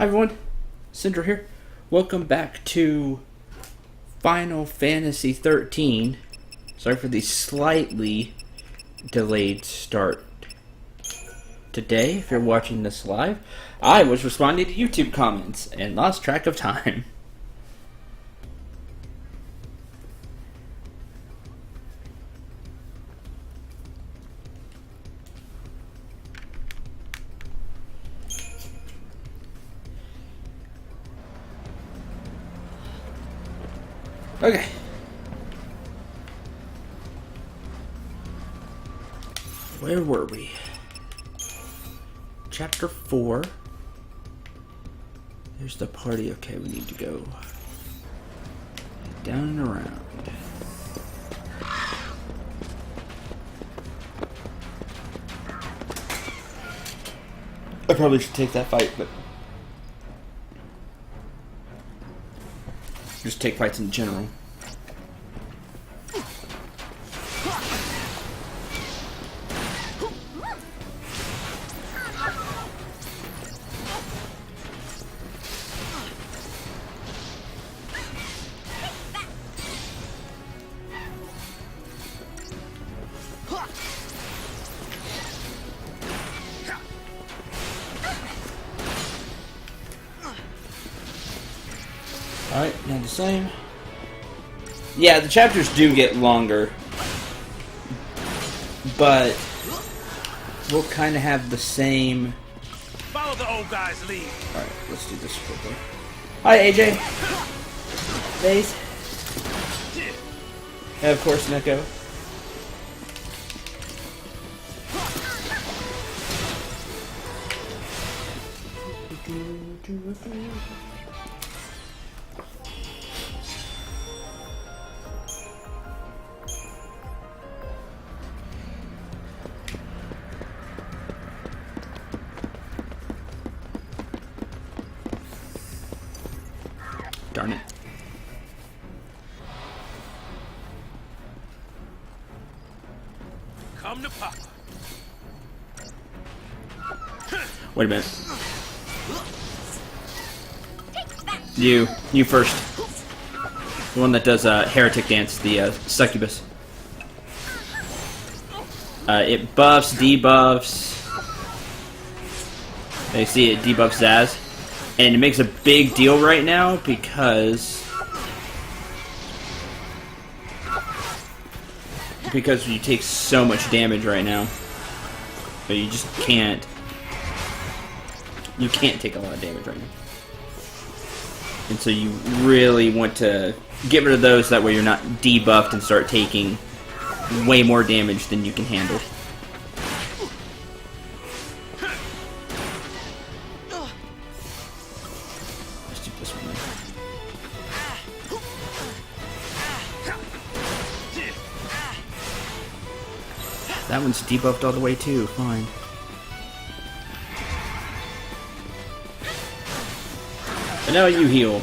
Hi everyone, Cendril here. Welcome back to Final Fantasy 13. Sorry for the slightly delayed start today. If you're watching this live, I was responding to YouTube comments and lost track of time. Okay. Where were we? Chapter 4. There's the party. Okay, we need to go down and around. I probably should take that fight, but just take fights in general. Alright, now the same. Yeah, the chapters do get longer, but we'll kind of have the same. Follow the old guy's lead. Alright, let's do this quickly. Hi, AJ. Days. And of course, Neko. Darn it. Come to Papa. Wait a minute. You first. The one that does Heretic Dance, the succubus. It buffs, debuffs. You see, it debuffs Zaz. And it makes a big deal right now because you take so much damage right now. But you just can't. You can't take a lot of damage right now. And so you really want to get rid of those, that way you're not debuffed and start taking way more damage than you can handle. Let's do this one then. That one's debuffed all the way too, fine. And now you heal.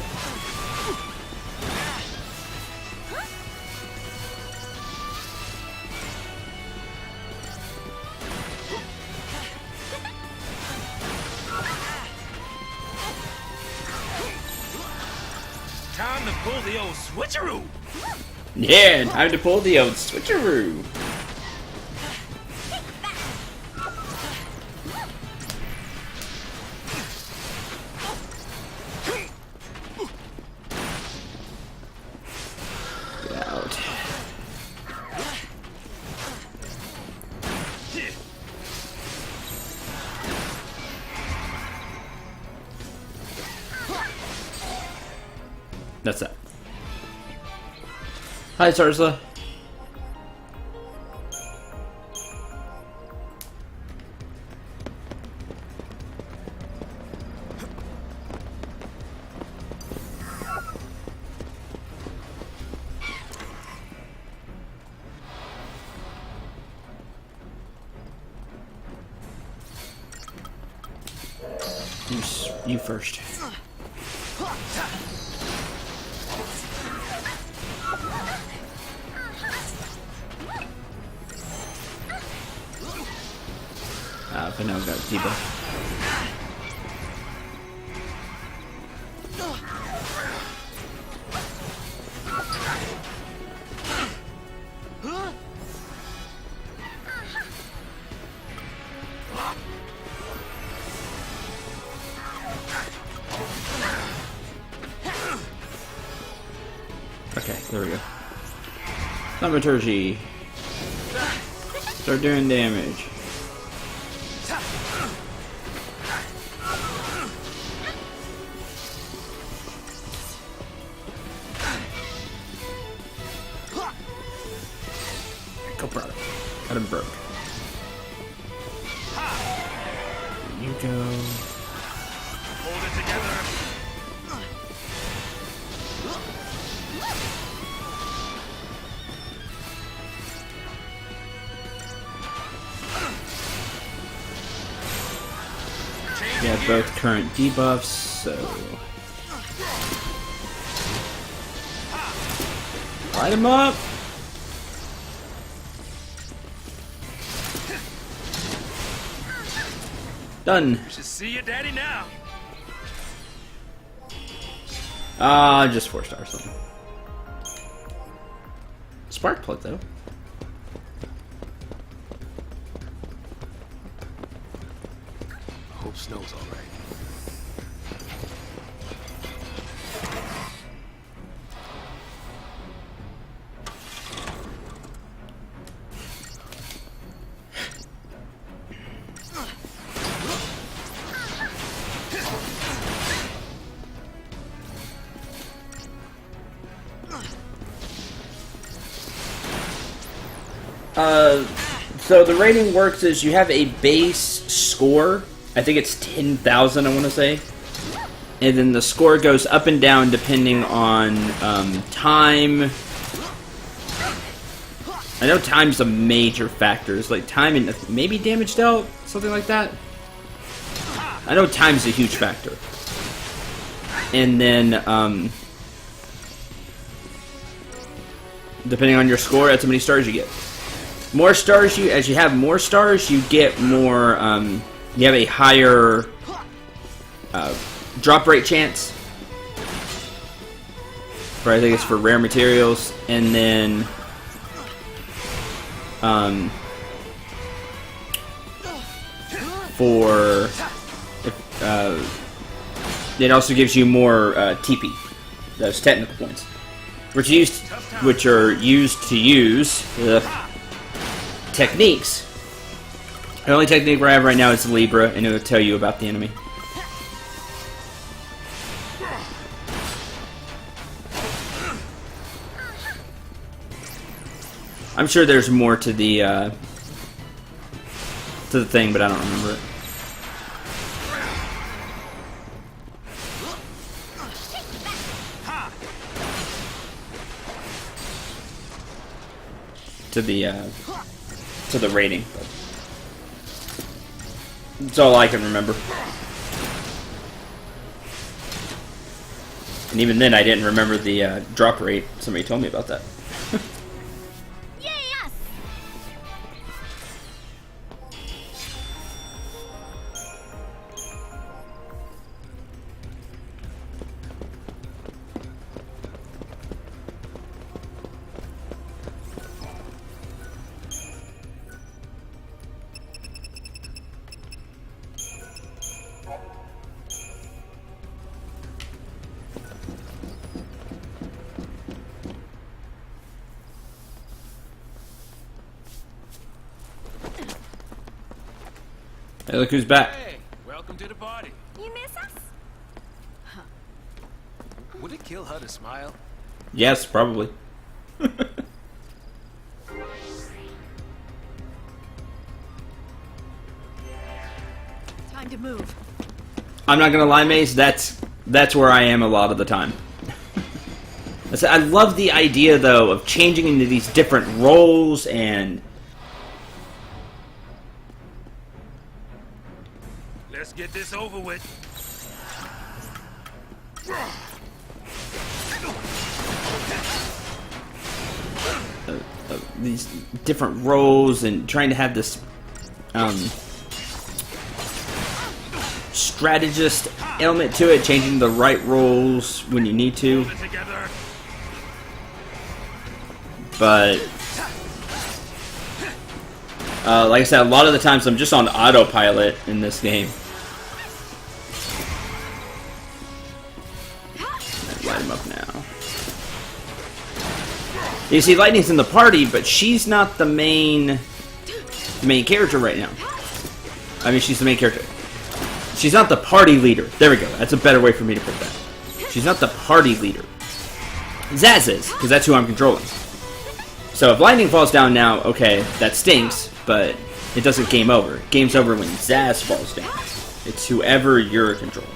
Time to pull the old switcheroo. Yeah, time to pull the old switcheroo. Get out. That's that. Hi, Sarsla. You first. But now we've got debuff. Thaumaturgy. Start doing damage. Go, brother. Got him broke. There you go. Hold it together. You have both current debuffs, so light him up. Done. You should see your daddy now. Just 4 stars. Something. Spark plug though. Hope snow's all right. So the rating works is you have a base score. I think it's 10,000, I want to say. And then the score goes up and down depending on time. I know time's a major factor. It's like time and maybe damage dealt, something like that. I know time's a huge factor. And then, depending on your score, that's how many stars you get. More stars as you have more stars, you get more, you have a higher drop rate chance. For I think it's for rare materials, and then it also gives you more TP, those technical points, which are used to use techniques. The only technique I have right now is Libra, and it will tell you about the enemy. I'm sure there's more to the thing, but I don't remember it. To the rating. But that's all I can remember. And even then, I didn't remember the drop rate. Somebody told me about that. Yes. Hey, look who's back. Hey, welcome to the party. You miss us? Would it kill her to smile? Yes, probably. Time to move. I'm not gonna lie, Mace. That's where I am a lot of the time. I love the idea, though, of changing into these different roles and. Let's get this over with. These different roles and trying to have this strategist element to it, changing the right roles when you need to. Hold it together. But like I said, a lot of the times I'm just on autopilot in this game. Light him up now. You see, Lightning's in the party, but she's not the main character right now. I mean, she's the main character. She's not the party leader. There we go. That's a better way for me to put that. She's not the party leader. Zaz is, because that's who I'm controlling. So if Lightning falls down now, okay, that stinks, but it doesn't game over. Game's over when Zaz falls down. It's whoever you're controlling.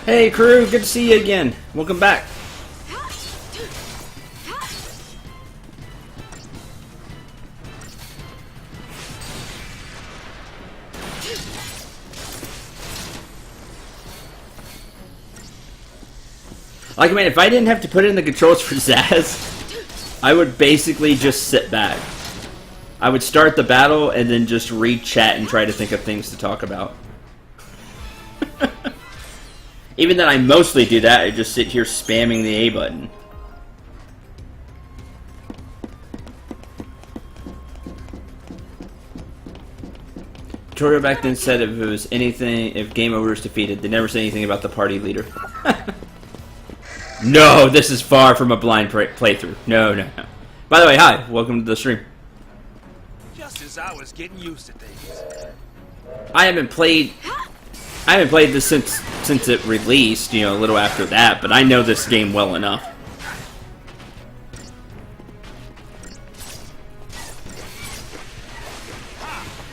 Hey crew, good to see you again. Welcome back. Like, man, if I didn't have to put in the controls for Zaz, I would basically just sit back. I would start the battle and then just read chat and try to think of things to talk about. Even then, I mostly do that. I just sit here spamming the A button. Tutorial back then said if it was anything, if game over is defeated, they never say anything about the party leader. No, this is far from a blind playthrough. No, no, no. By the way, hi. Welcome to the stream. Just as I was getting used to things. I haven't played this since it released, you know, a little after that, but I know this game well enough.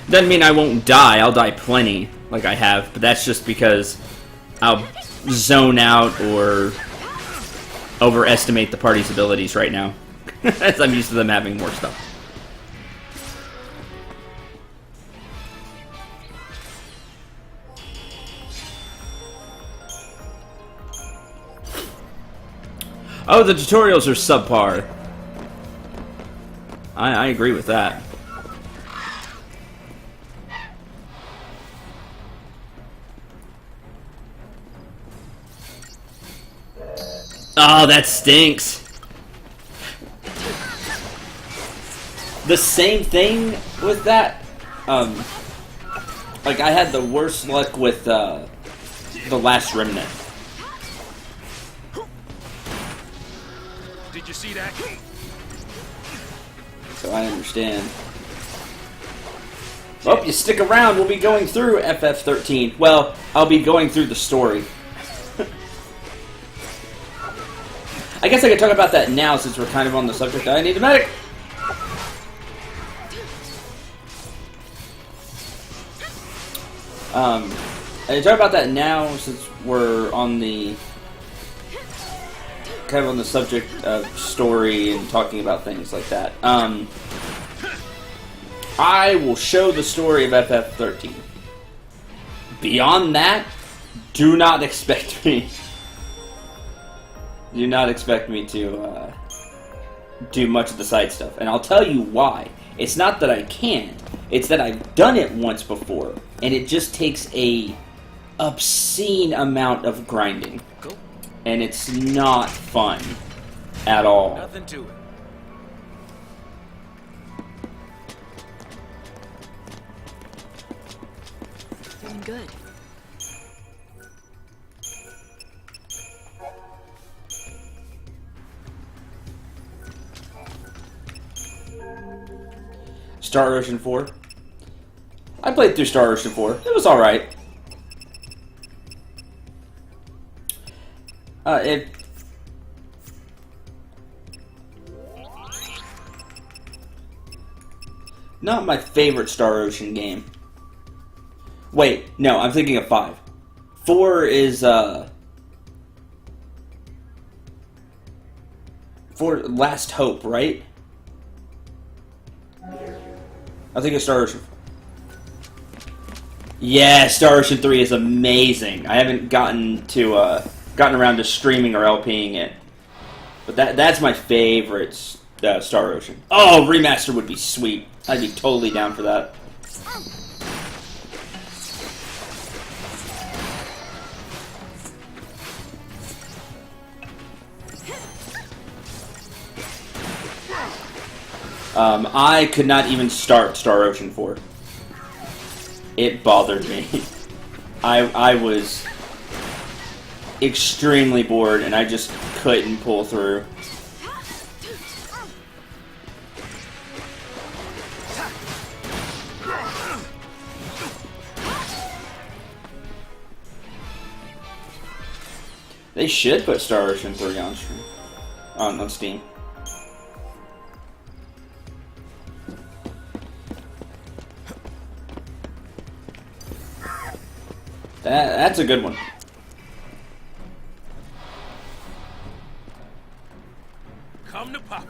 Doesn't mean I won't die. I'll die plenty, like I have, but that's just because I'll zone out or overestimate the party's abilities right now. As I'm used to them having more stuff. Oh, the tutorials are subpar. I agree with that. Oh, that stinks. The same thing with that. Like, I had the worst luck with the Last Remnant. Did you see that? So I understand. Well, you stick around, we'll be going through FF13. Well, I'll be going through the story. I guess I could talk about that now since we're kind of on the subject. I need a medic! I can talk about that now since we're on the kind of on the subject of story and talking about things like that. I will show the story of FF13. Beyond that, do not expect me. Do not expect me to do much of the side stuff. And I'll tell you why. It's not that I can't. It's that I've done it once before. And it just takes a obscene amount of grinding. Go. And it's not fun at all. Nothing to it. Feeling good. Star Ocean 4. I played through Star Ocean 4. It was alright. Not my favorite Star Ocean game. Wait, no, I'm thinking of 5. 4 is, 4, Last Hope, right? I think it's Star Ocean. Yeah, Star Ocean 3 is amazing. I haven't gotten around to streaming or LPing it. But that's my favorite Star Ocean. Oh, remaster would be sweet. I'd be totally down for that. I could not even start Star Ocean 4. It bothered me. I was extremely bored, and I just couldn't pull through. They should put Star Ocean 3 on stream. On Steam. That's a good one. Come to pop.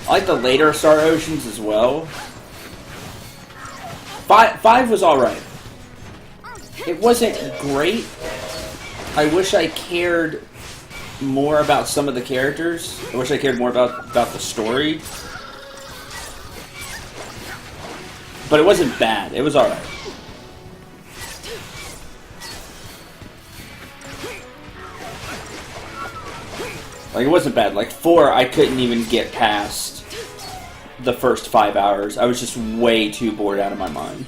I like the later Star Oceans as well. Five was alright. It wasn't great. I wish I cared more about some of the characters. I wish I cared more about the story. But it wasn't bad. It was alright. Like, it wasn't bad. Like, 4, I couldn't even get past the first 5 hours. I was just way too bored out of my mind.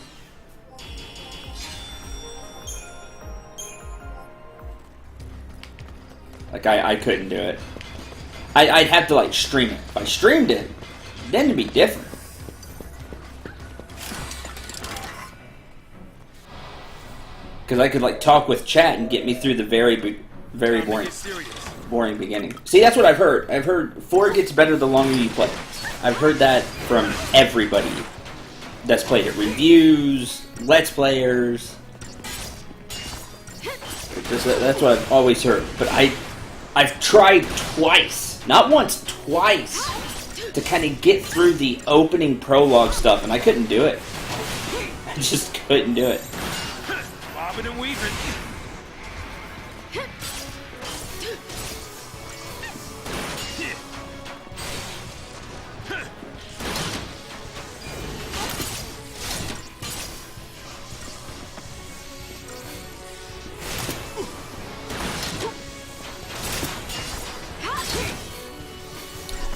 Like, I couldn't do it. I'd have to, like, stream it. If I streamed it, then it'd be different. Because I could, like, talk with chat and get me through the very boring beginning. See, that's what I've heard. I've heard 4 gets better the longer you play. I've heard that from everybody that's played it. Reviews, Let's Players. That's what I've always heard. But I've tried twice, not once, twice, to kind of get through the opening prologue stuff, and I couldn't do it. I just couldn't do it. Bobbing and weaving.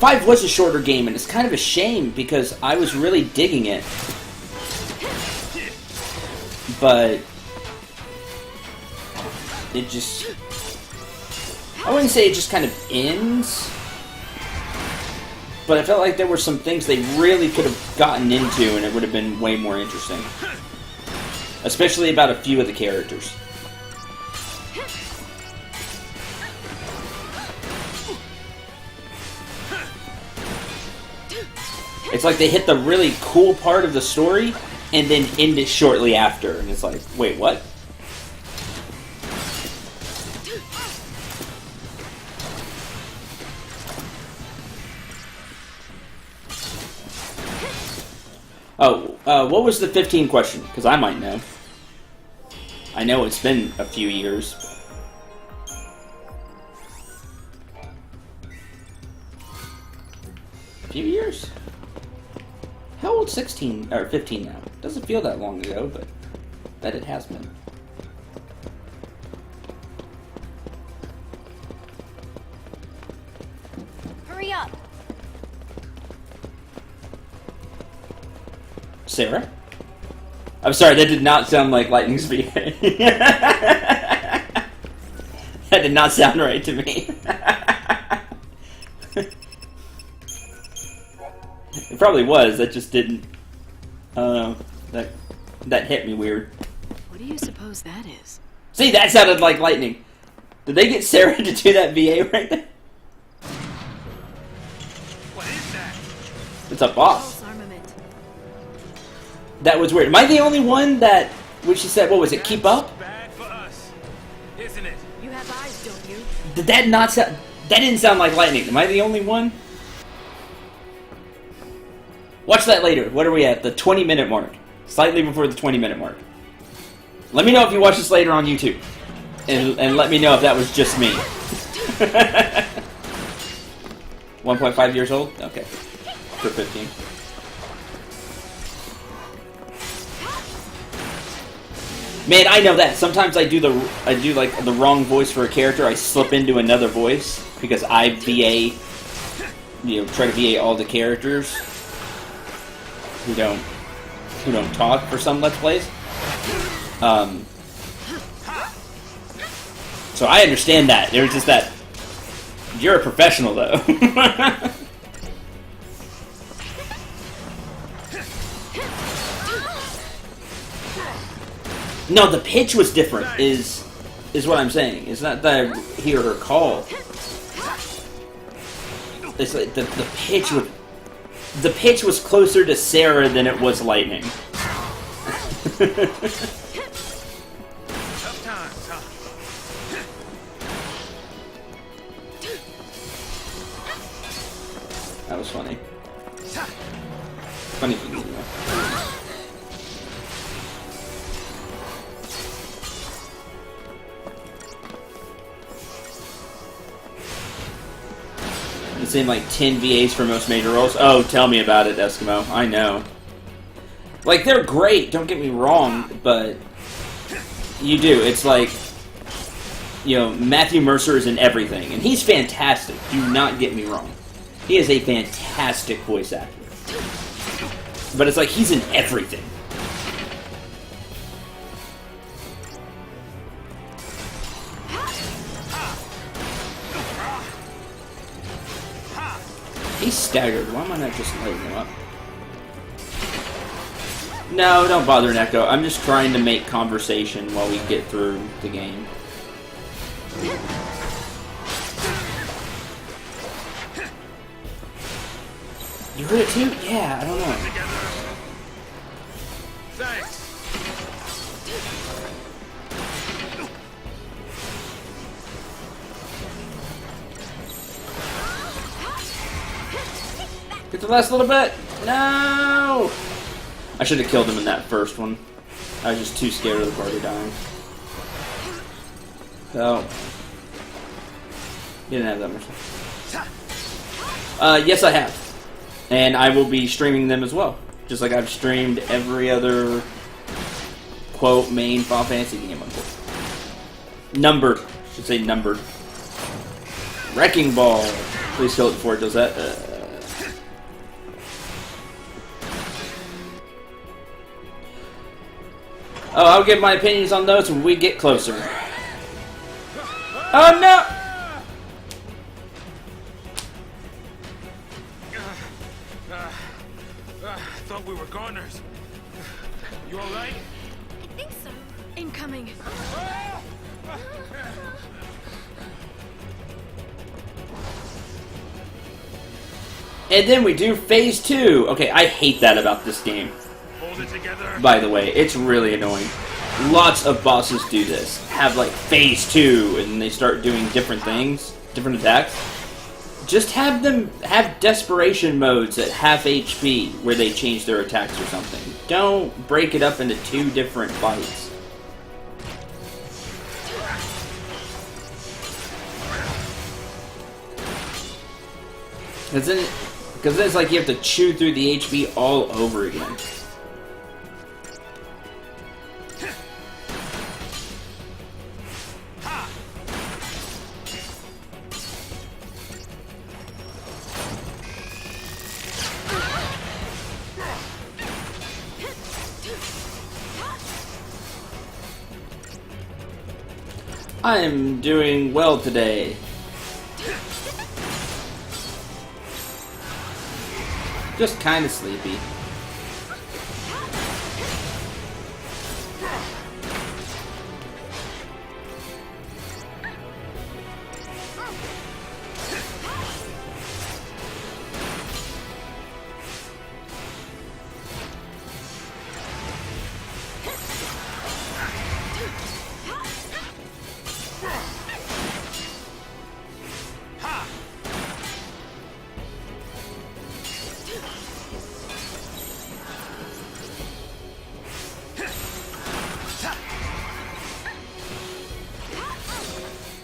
5 was a shorter game, and it's kind of a shame because I was really digging it. But it just... I wouldn't say it just kind of ends, but I felt like there were some things they really could have gotten into and it would have been way more interesting. Especially about a few of the characters. It's like they hit the really cool part of the story and then end it shortly after. And it's like, wait, what? Oh, what was the 15 question? Because I might know. I know it's been a few years. A few years? How old's 16 or 15 now? Doesn't feel that long ago, but bet it has been. Hurry up. Sarah? I'm sorry, that did not sound like lightning speed. That did not sound right to me. It probably was, that just didn't... I don't know. That hit me weird. What do you suppose that is? See, that sounded like lightning. Did they get Sarah to do that VA right there? What is that? It's a boss. False armament. That was weird. Am I the only one that... When she said, what was it, keep up? Bad for us, isn't it? You have eyes, don't you? Did that not sound... That didn't sound like lightning. Am I the only one? Watch that later. What are we at? The 20-minute mark. Slightly before the 20-minute mark. Let me know if you watch this later on YouTube. And let me know if that was just me. 1.5 years old? Okay. For 15. Man, I know that. Sometimes I do like the wrong voice for a character. I slip into another voice because I VA, try to VA all the characters who don't talk for some Let's Plays. So I understand that. There's just that. You're a professional, though. No, the pitch was different, is what I'm saying. It's not that I hear her call. It's like the pitch was closer to Sarah than it was Lightning. Tough times, huh? That was funny. Funny for me, It's in like 10 VAs for most major roles. Oh, tell me about it, Eskimo. I know. Like, they're great, don't get me wrong, but you do. It's like, Matthew Mercer is in everything, and he's fantastic. Do not get me wrong. He is a fantastic voice actor. But it's like he's in everything. He's staggered. Why am I not just lighting him up? No, don't bother, Neko. I'm just trying to make conversation while we get through the game. You heard it too? Yeah, I don't know. Thanks. Get the last little bit. No! I should have killed him in that first one. I was just too scared of the party dying. So, you didn't have that much. Yes, I have. And I will be streaming them as well. Just like I've streamed every other, quote, main Final Fantasy game, unquote. Numbered. I should say numbered. Wrecking Ball. Please kill it before it does that. Oh, I'll give my opinions on those when we get closer. Oh, no! Thought we were goners. You alright? I think so. Incoming. And then we do Phase 2. Okay, I hate that about this game. Hold it together. By the way, it's really annoying. Lots of bosses do this. Have like Phase 2, and they start doing different things, different attacks. Just have them have desperation modes at half HP where they change their attacks or something. Don't break it up into 2 different fights. Because then it's like you have to chew through the HP all over again. I am doing well today. Just kind of sleepy.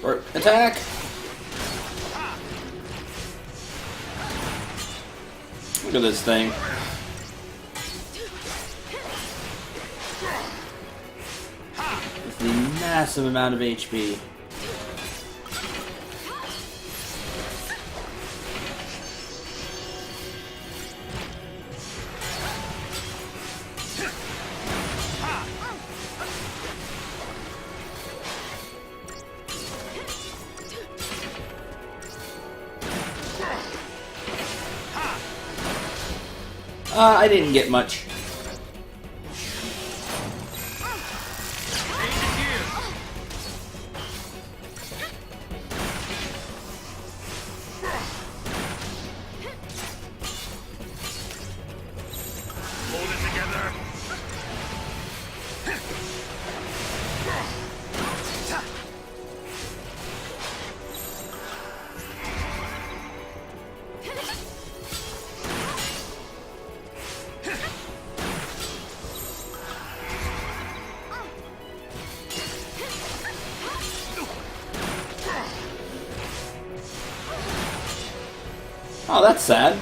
Or attack! Look at this thing. with the massive amount of HP. I didn't get much. Hold it together. Oh, that's sad.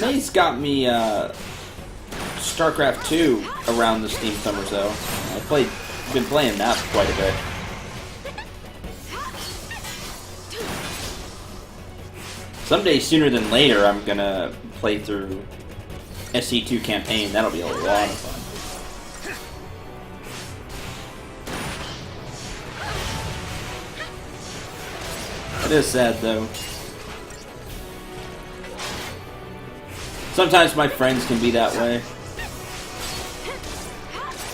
May's got me StarCraft 2 around the Steam summers though. Been playing that quite a bit. Someday sooner than later I'm gonna play through SC2 campaign. That'll be a lot of fun. It is sad though. Sometimes my friends can be that way.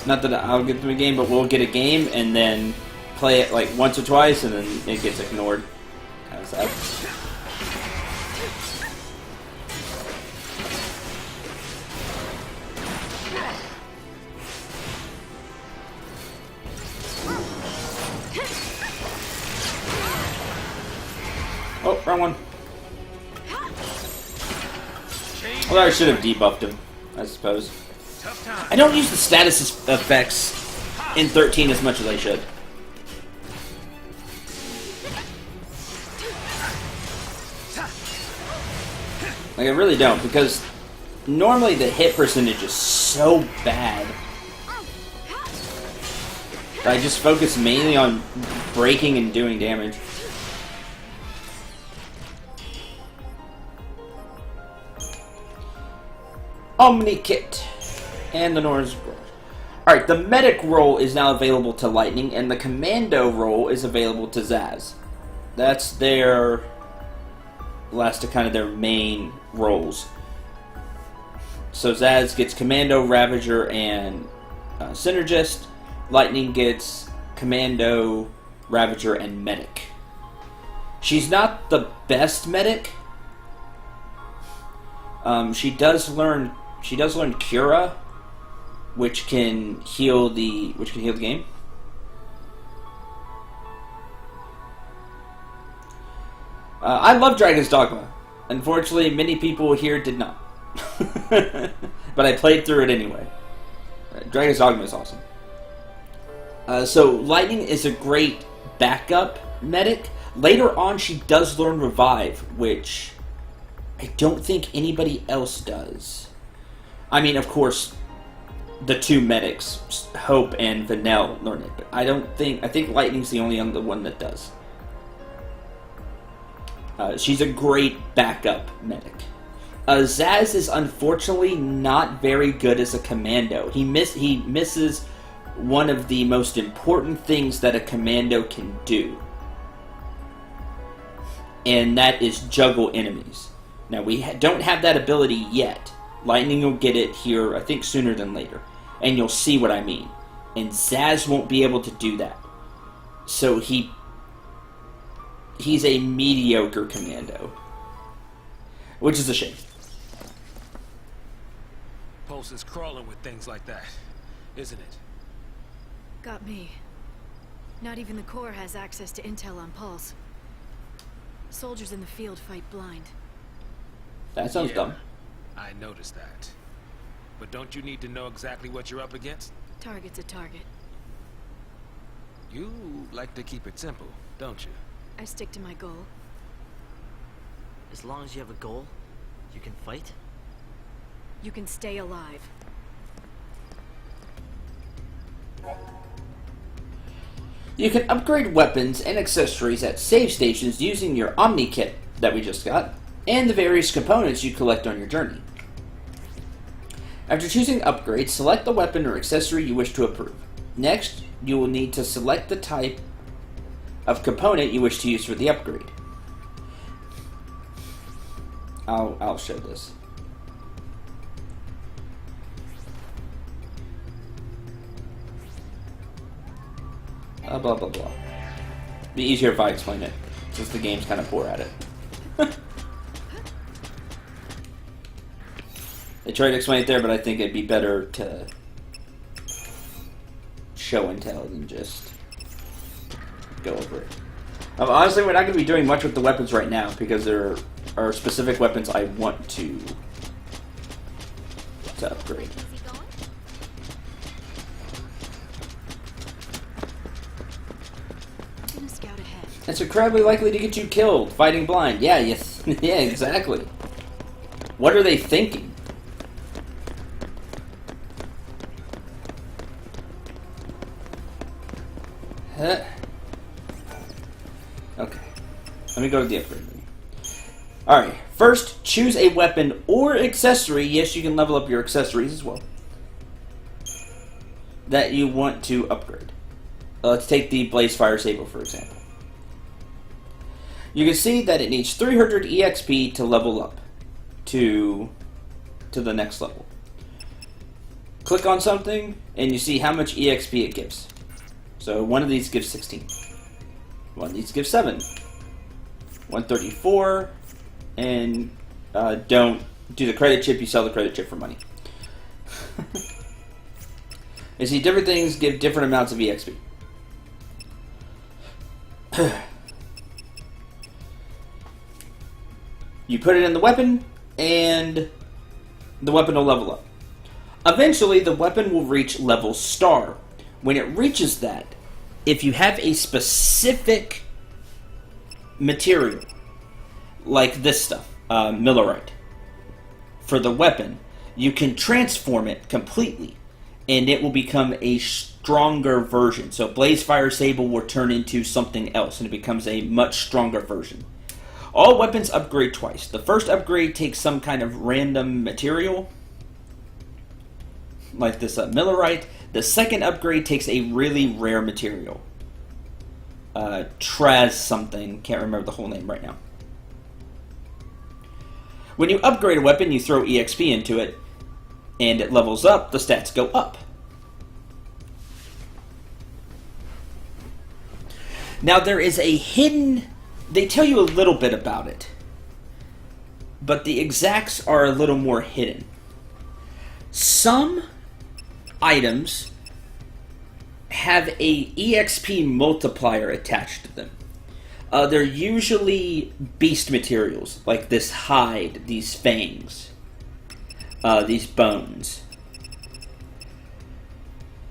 Not that I'll get them a game, but we'll get a game and then play it like once or twice and then it gets ignored. Kind of sad. Oh, wrong one. Well, I should have debuffed him, I suppose. I don't use the status effects in 13 as much as I should. Like, I really don't, because normally the hit percentage is so bad. I just focus mainly on breaking and doing damage. Omni Kit and the Norse Roll. Alright, the medic role is now available to Lightning, and the commando role is available to Zaz. That's their last to kind of their main roles. So Zaz gets Commando, Ravager, and Synergist. Lightning gets Commando, Ravager, and Medic. She's not the best medic. She does learn Cura, which can heal the game. I love Dragon's Dogma. Unfortunately, many people here did not. But I played through it anyway. Dragon's Dogma is awesome. So Lightning is a great backup medic. Later on, she does learn Revive, which I don't think anybody else does. I mean, of course, the two medics, Hope and Vanell, learn it, but I think Lightning's the only other one that does. She's a great backup medic. Zaz is unfortunately not very good as a commando. He misses one of the most important things that a commando can do, and that is juggle enemies. Now, we don't have that ability yet. Lightning will get it here, I think, sooner than later. And you'll see what I mean. And Zaz won't be able to do that. So he's a mediocre commando. Which is a shame. Pulse is crawling with things like that, isn't it? Got me. Not even the Corps has access to intel on Pulse. Soldiers in the field fight blind. That sounds dumb. I noticed that. But don't you need to know exactly what you're up against? Target's a target. You like to keep it simple, don't you? I stick to my goal. As long as you have a goal, you can fight? You can stay alive. You can upgrade weapons and accessories at save stations using your Omni Kit that we just got, and the various components you collect on your journey. After choosing upgrade, select the weapon or accessory you wish to approve. Next, you will need to select the type of component you wish to use for the upgrade. I'll show this. Blah blah blah. Be easier if I explain it, since the game's kind of poor at it. I tried to explain it there, but I think it'd be better to show and tell than just go over it. Honestly, we're not going to be doing much with the weapons right now, because there are specific weapons I want to upgrade. I'm gonna scout ahead. It's incredibly likely to get you killed, fighting blind. Yeah, yes, yeah, exactly. What are they thinking? Huh. Okay. Let me go to the upgrade menu. Alright, first, choose a weapon or accessory. Yes, you can level up your accessories as well. That you want to upgrade. Let's take the Blaze Fire Sable, for example. You can see that it needs 300 EXP to level up to the next level. Click on something, and you see how much EXP it gives. So one of these gives 16. One of these gives 7. 134. And don't do the credit chip, you sell the credit chip for money. You see, different things give different amounts of EXP. You put it in the weapon, and the weapon will level up. Eventually, the weapon will reach level star. When it reaches that, if you have a specific material, like this stuff, millerite, for the weapon, you can transform it completely, and it will become a stronger version. So Blaze Fire Sable will turn into something else, and it becomes a much stronger version. All weapons upgrade twice. The first upgrade takes some kind of random material, like this millerite. The second upgrade takes a really rare material. Traz something, can't remember the whole name right now. When you upgrade a weapon, you throw EXP into it, and it levels up, the stats go up. Now there is a hidden... They tell you a little bit about it, but the exacts are a little more hidden. Some items have a EXP multiplier attached to them. They're usually beast materials, like this hide, these fangs, these bones.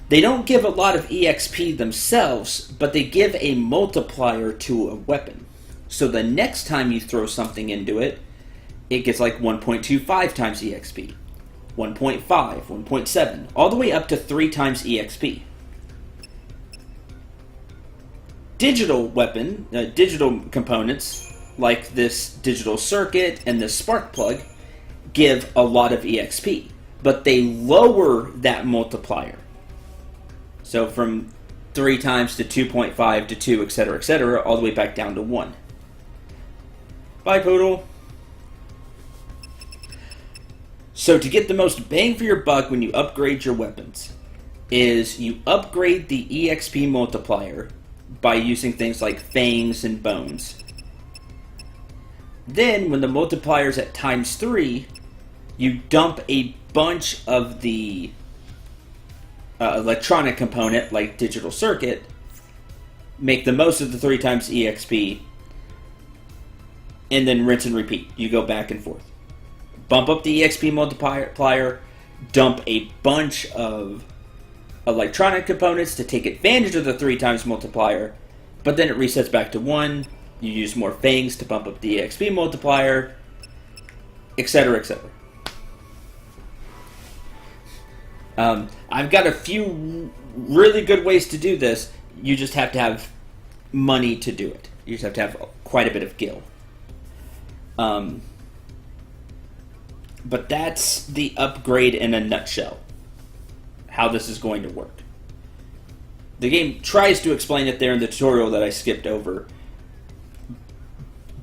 They don't give a lot of EXP themselves, but they give a multiplier to a weapon. So the next time you throw something into it, it gets like 1.25 times EXP, 1.5, 1.7, all the way up to 3 times EXP. Digital digital components, like this digital circuit and this spark plug, give a lot of EXP, but they lower that multiplier. So from 3 times to 2.5 to 2, etc., all the way back down to 1. Bye, Poodle. So to get the most bang for your buck when you upgrade your weapons, is you upgrade the EXP multiplier by using things like fangs and bones. Then, when the multiplier's at times 3, you dump a bunch of the electronic component, like digital circuit, make the most of the 3 times EXP, and then rinse and repeat. You go back and forth. Bump up the EXP multiplier, dump a bunch of electronic components to take advantage of the 3 times multiplier, but then it resets back to 1. You use more fangs to bump up the EXP multiplier, etc., etc. I've got a few really good ways to do this. You just have to have money to do it. You just have to have quite a bit of gil. But that's the upgrade in a nutshell. How this is going to work. The game tries to explain it there in the tutorial that I skipped over,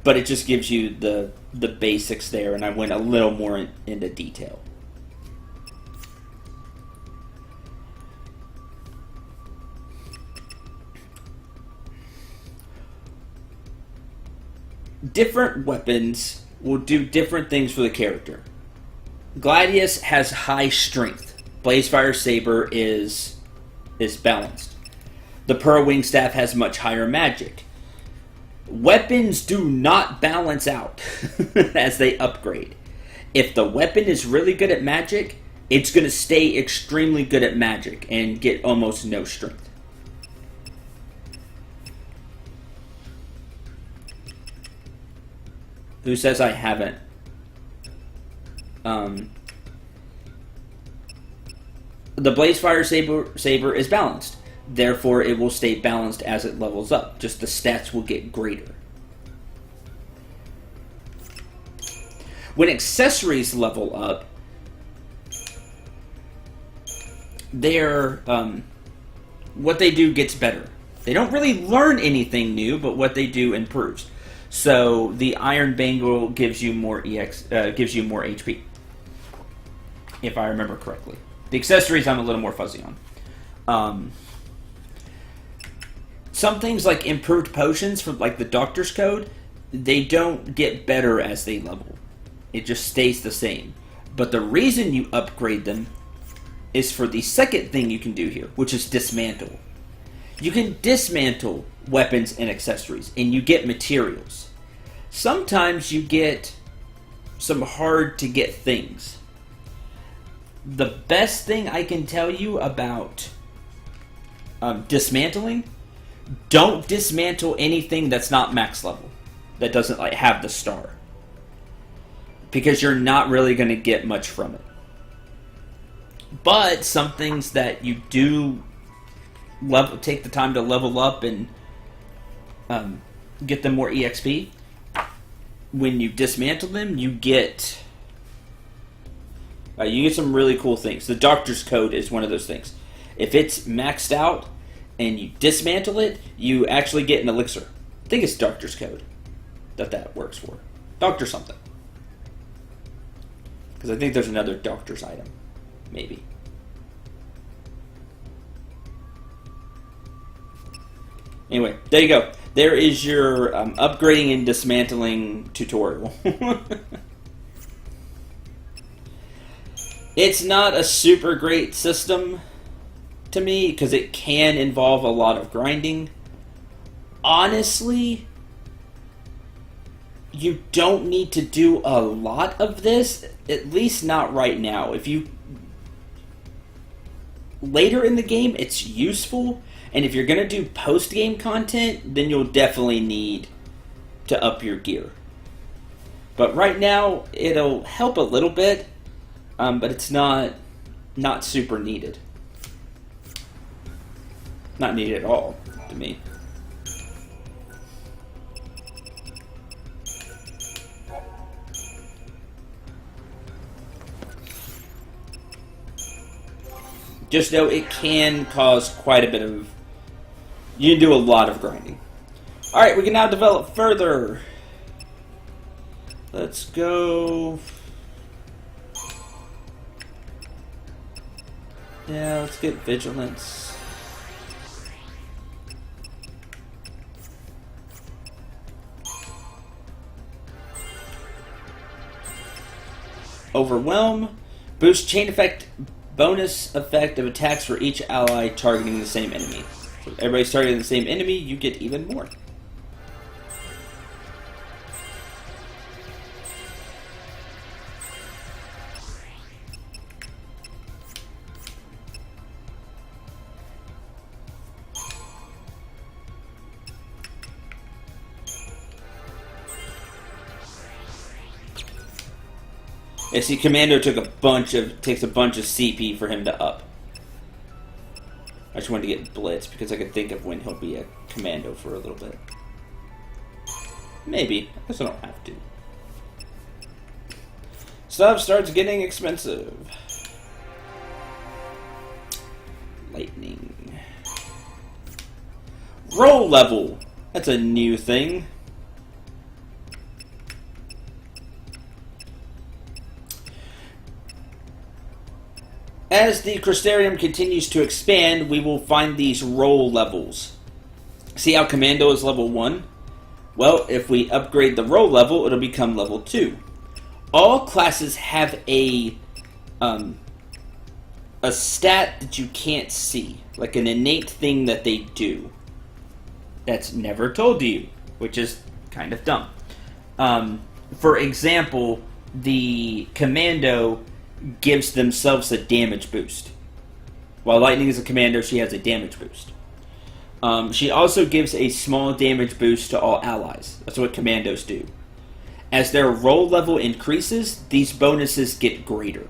but it just gives you the basics there, and I went a little more into detail. Different weapons will do different things for the character. Gladius has high strength. Blazefire Saber is balanced. The Pearl Wing Staff has much higher magic. Weapons do not balance out as they upgrade. If the weapon is really good at magic, it's going to stay extremely good at magic and get almost no strength. Who says I haven't? The Blazefire Saber is balanced. Therefore, it will stay balanced as it levels up. Just the stats will get greater. When accessories level up, their what they do gets better. They don't really learn anything new, but what they do improves. So the Iron Bangle gives you more gives you more HP, if I remember correctly. The accessories I'm a little more fuzzy on. Some things like improved potions from like the Doctor's Code, they don't get better as they level. It just stays the same. But the reason you upgrade them is for the second thing you can do here, which is dismantle. You can dismantle weapons and accessories, and you get materials. Sometimes you get some hard to get things. The best thing I can tell you about dismantling, don't dismantle anything that's not max level, that doesn't like have the star, because you're not really going to get much from it. But some things that you do take the time to level up and get them more EXP, when you dismantle them, you get some really cool things. The Doctor's Code is one of those things. If it's maxed out and you dismantle it, you actually get an elixir. I think it's Doctor's Code that works for. Doctor something. Because I think there's another Doctor's item. Maybe. Anyway, there you go. There is your upgrading and dismantling tutorial. It's not a super great system to me, because it can involve a lot of grinding. Honestly, you don't need to do a lot of this, at least not right now. If you later in the game, it's useful, and if you're going to do post-game content, then you'll definitely need to up your gear. But right now, it'll help a little bit, but it's not super needed. Not needed at all, to me. Just know it can cause quite a bit of... You can do a lot of grinding. Alright, we can now develop further. Let's go... Yeah, let's get Vigilance. Overwhelm. Boost chain effect, bonus effect of attacks for each ally targeting the same enemy. So if everybody's targeting the same enemy, you get even more. Yeah, see, Commando takes a bunch of CP for him to up. I just wanted to get Blitz because I could think of when he'll be a Commando for a little bit. Maybe. I guess I don't have to. Stuff starts getting expensive. Lightning. Roll level. That's a new thing. As the Crystarium continues to expand, we will find these roll levels. See how Commando is level 1? Well, if we upgrade the roll level, it'll become level 2. All classes have a stat that you can't see, like an innate thing that they do that's never told to you, which is kind of dumb. For example, the Commando gives themselves a damage boost. While Lightning is a Commando, she has a damage boost. She also gives a small damage boost to all allies. That's what Commandos do. As their roll level increases, these bonuses get greater.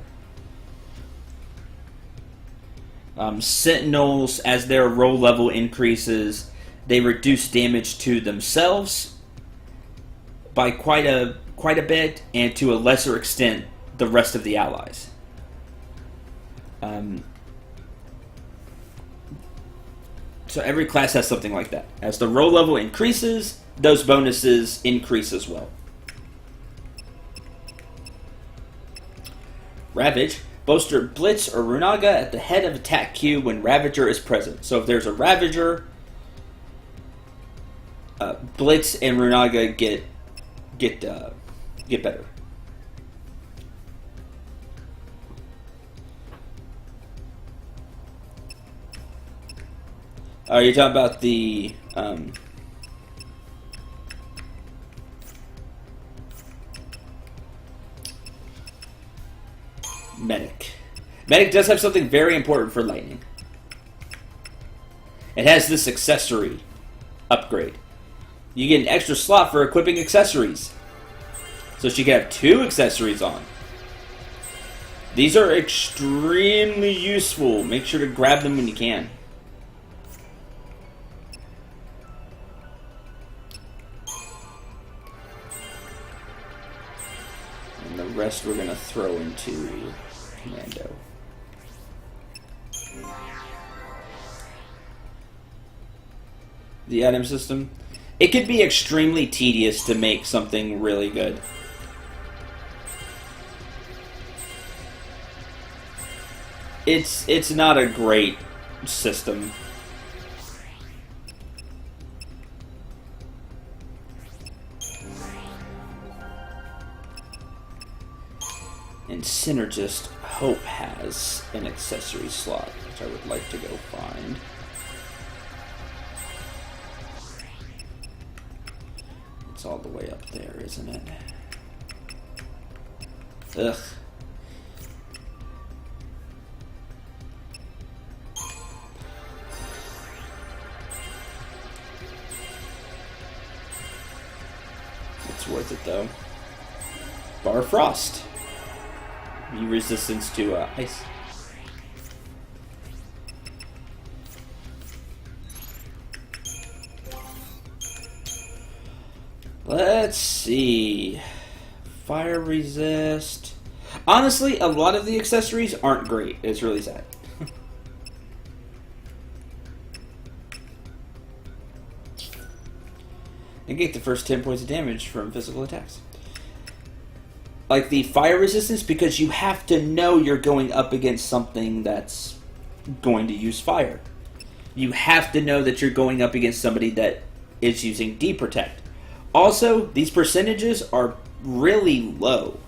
Sentinels, as their roll level increases, they reduce damage to themselves by quite a bit, and to a lesser extent, the rest of the allies. So every class has something like that. As the roll level increases, those bonuses increase as well. Ravage. Bolster Blitz or Runaga at the head of attack queue when Ravager is present. So if there's a Ravager, Blitz and Runaga get better. Are you talking about the Medic? Medic does have something very important for Lightning. It has this accessory upgrade. You get an extra slot for equipping accessories. So she can have 2 accessories on. These are extremely useful. Make sure to grab them when you can. And the rest we're going to throw into Commando. The item system. It could be extremely tedious to make something really good. It's not a great system. And Synergist Hope has an accessory slot, which I would like to go find. It's all the way up there, isn't it? Ugh. It's worth it though. Bar Frost. Resistance to ice. Let's see. Fire resist. Honestly, a lot of the accessories aren't great. It's really sad. Negate the first 10 points of damage from physical attacks. Like the fire resistance, because you have to know you're going up against something that's going to use fire. You have to know that you're going up against somebody that is using D-Protect. Also, these percentages are really low.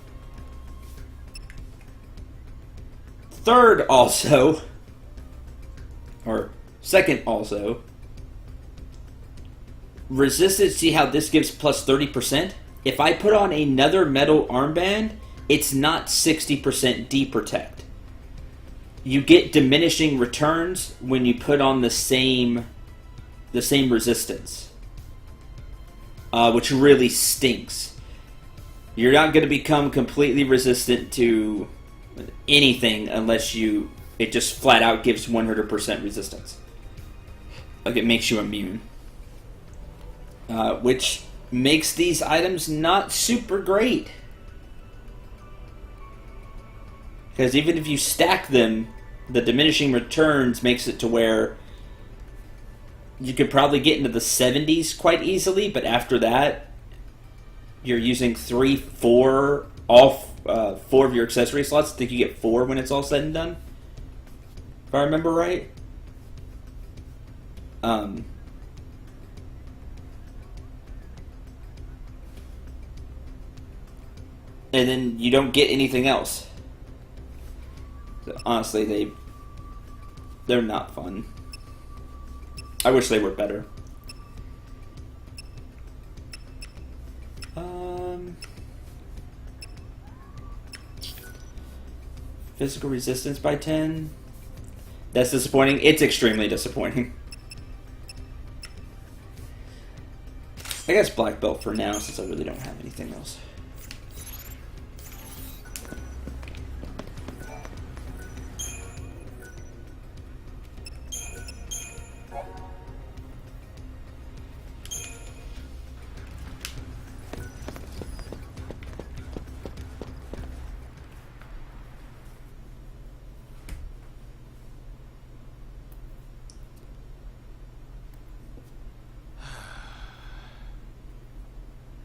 Third also, or second also, resistance, see how this gives plus 30%? If I put on another metal armband, it's not 60% D-Protect. You get diminishing returns when you put on the same resistance. Which really stinks. You're not going to become completely resistant to anything unless it just flat out gives 100% resistance. Like, it makes you immune. Which makes these items not super great. Because even if you stack them, the diminishing returns makes it to where you could probably get into the 70s quite easily, but after that, you're using 4 of your accessory slots. I think you get 4 when it's all said and done, if I remember right. And then you don't get anything else. So honestly, they're not fun. I wish they were better. Physical resistance by 10. That's disappointing. It's extremely disappointing. I guess black belt for now, since I really don't have anything else.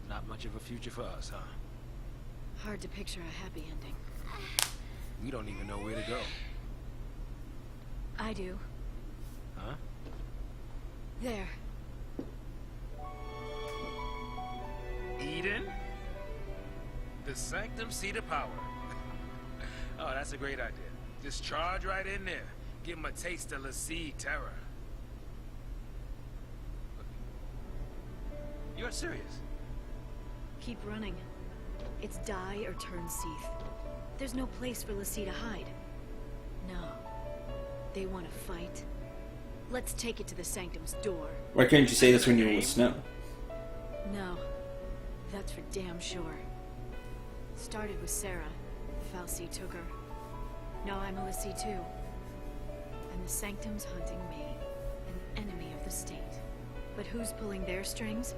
Not much of a future for us, huh? Hard to picture a happy ending. We don't even know where to go. I do. Huh? There. Eden? The Sanctum Seat of Power. Oh, that's a great idea. Just charge right in there. Give him a taste of Lassie terror. You're serious? Keep running. It's die or turn Seath. There's no place for Lassie to hide. No. They want to fight. Let's take it to the Sanctum's door. Why couldn't you say this when you were with Snow? No. That's for damn sure. Started with Sarah. Fal'Cie took her. Now I'm a Lassie too. And the Sanctum's hunting me. An enemy of the state. But who's pulling their strings?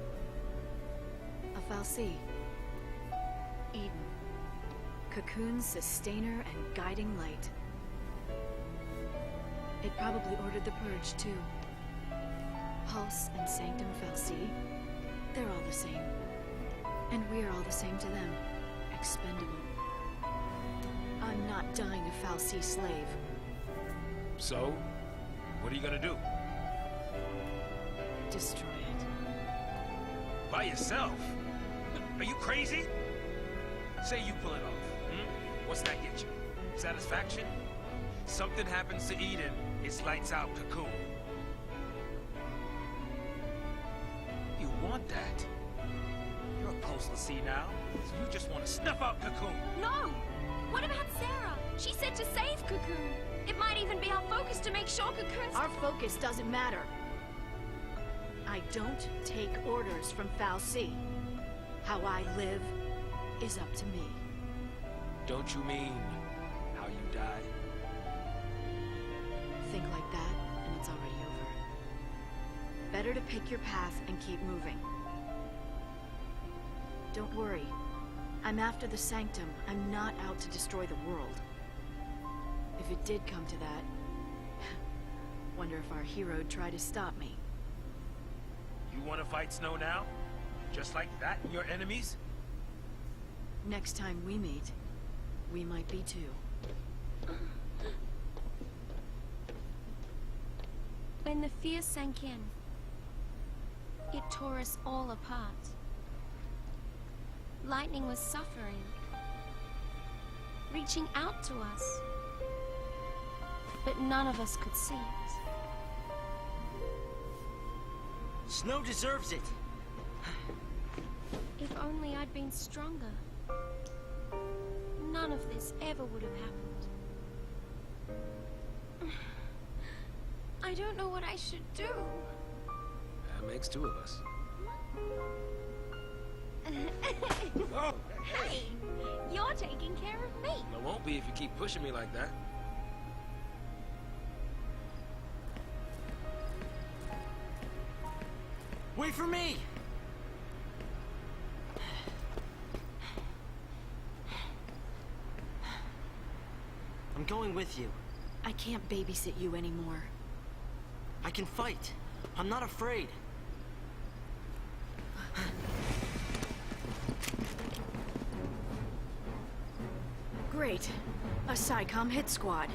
A Fal'Cie. Eden. Cocoon's sustainer and guiding light. It probably ordered the purge too. Pulse and Sanctum Fal'Cie, they're all the same. And we're all the same to them. Expendable. I'm not dying a Fal'Cie slave. So, what are you gonna do? Destroy it. By yourself? Are you crazy? Say you pull it off. What's that get you? Satisfaction? Something happens to Eden, it's lights out Cocoon. You want that? You're a post-Lassie now, so you just want to snuff out Cocoon. No! What about Sarah? She said to save Cocoon. It might even be our focus to make sure Cocoon's... Our focus doesn't matter. I don't take orders from Fal'Cie. How I live is up to me. Don't you mean how you die? Think like that, and it's already over. Better to pick your path and keep moving. Don't worry. I'm after the Sanctum. I'm not out to destroy the world. If it did come to that, wonder if our hero'd try to stop me. You want to fight Snow now? Just like that and your enemies? Next time we meet, we might be too. When the fear sank in, it tore us all apart. Lightning was suffering, reaching out to us, but none of us could see it. Snow deserves it. If only I'd been stronger, none of this ever would have happened. I don't know what I should do. That makes 2 of us. Oh, Hey, you're taking care of me. I won't be if you keep pushing me like that. Wait for me! I'm going with you. I can't babysit you anymore. I can fight. I'm not afraid. Great. A SciComm hit squad.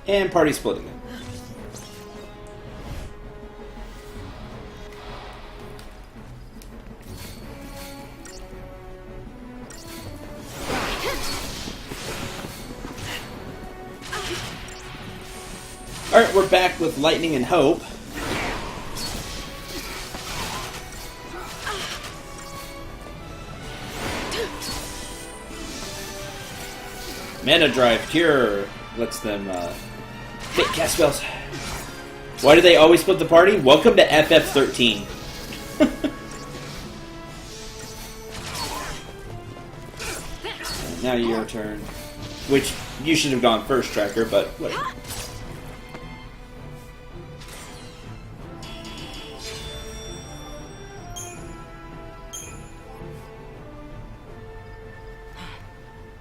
And party split again. Alright, we're back with Lightning and Hope. Mana Drive Cure lets them cast spells. Why do they always split the party? Welcome to FF13. Now your turn. Which, you should have gone first, Tracker, but whatever.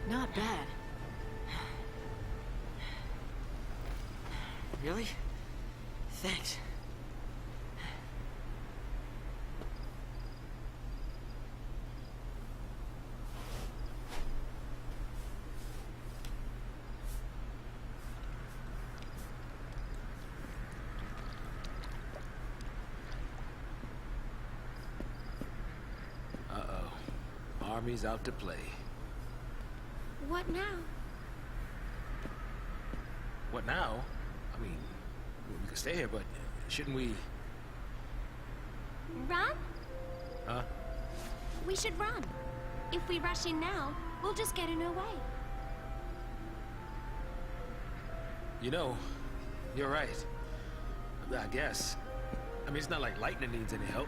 Not bad. Really? Thanks. Uh-oh. Army's out to play. What now? What now? I mean, we could stay here, but shouldn't we... Run? Huh? We should run. If we rush in now, we'll just get in her way. You know, you're right. I guess. I mean, it's not like Lightning needs any help.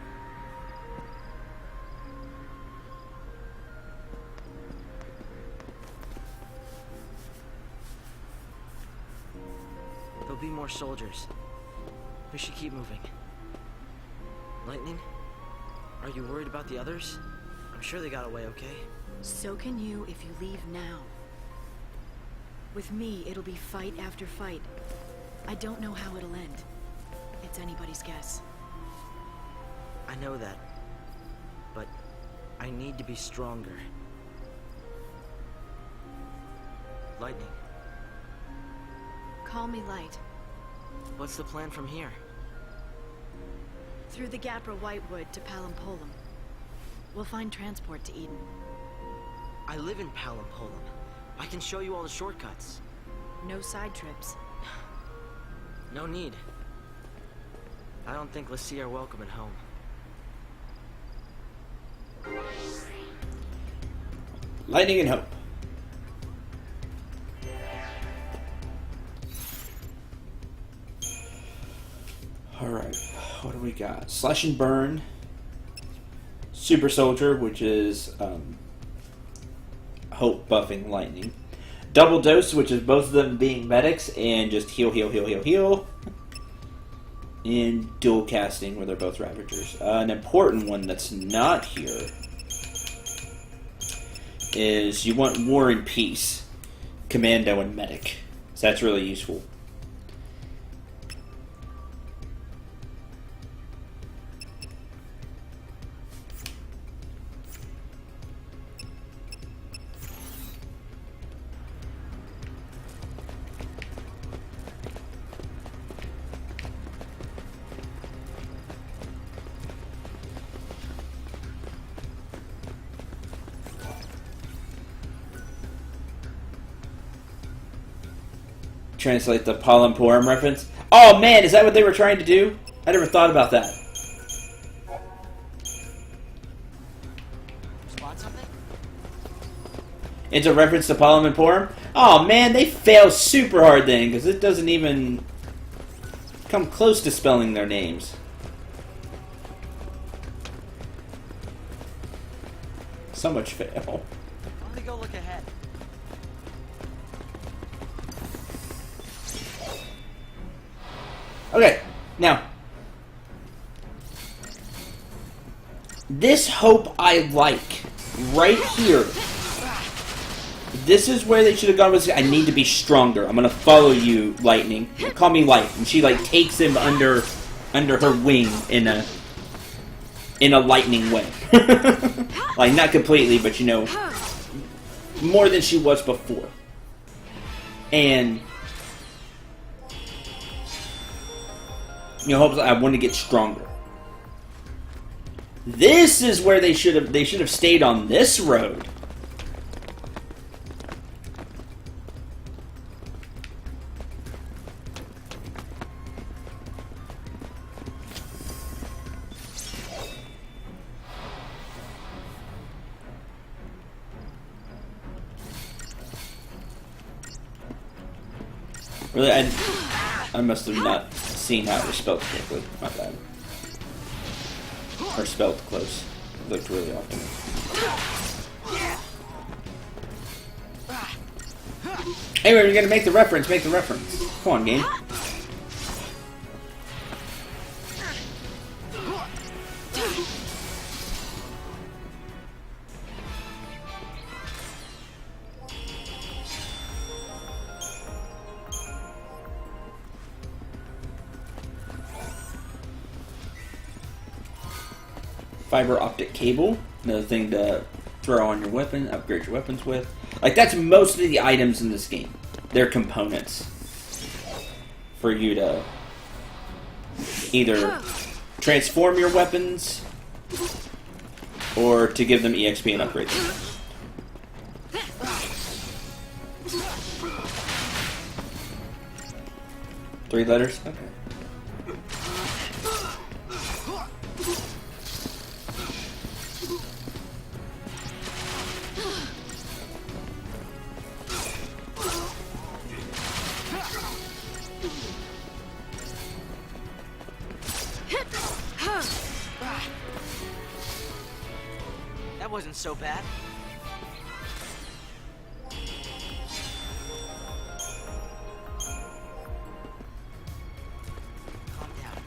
There'll be more soldiers. We should keep moving. Lightning? Are you worried about the others? I'm sure they got away okay. So can you if you leave now. With me, it'll be fight after fight. I don't know how it'll end. It's anybody's guess. I know that. But I need to be stronger. Lightning, Call me Light. what's the plan from here? Through the Gapra Whitewood to Palampolum. We'll find transport to Eden. I live in Palampolum. I can show you all the shortcuts. No side trips. No need. I don't think Lassie are welcome at home. Lightning and Hope. Alright, what do we got? Slash and Burn. Super Soldier, which is Hope buffing Lightning. Double Dose, which is both of them being medics and just heal, heal, heal, heal, heal. And Dual Casting, where they're both Ravagers. An important one that's not here is you want War and Peace, Commando and Medic. So that's really useful. Translate the Polymporum reference. Oh man, is that what they were trying to do? I never thought about that. Spot something? It's a reference to Polymporum? Oh man, they fail super hard then, because it doesn't even come close to spelling their names. So much fail. Let me go look ahead. Okay, now. This hope I like. Right here. This is where they should have gone with, I need to be stronger. I'm gonna follow you, Lightning. Call me Light. And she like takes him under her wing in a lightning way. Like not completely, but you know, more than she was before. And you know, I want to get stronger. This is where they should have stayed on this road. Really, I must have not seen how it was spelled correctly. My bad. Or spelled close. It looked really off to me. Anyway, we're gonna make the reference. Make the reference. Come on, game. Fiber optic cable, another thing to throw on your weapon, upgrade your weapons with. Like, that's most of the items in this game. They're components for you to either transform your weapons or to give them EXP and upgrade them. Three letters? Okay. That wasn't so bad. Calm down.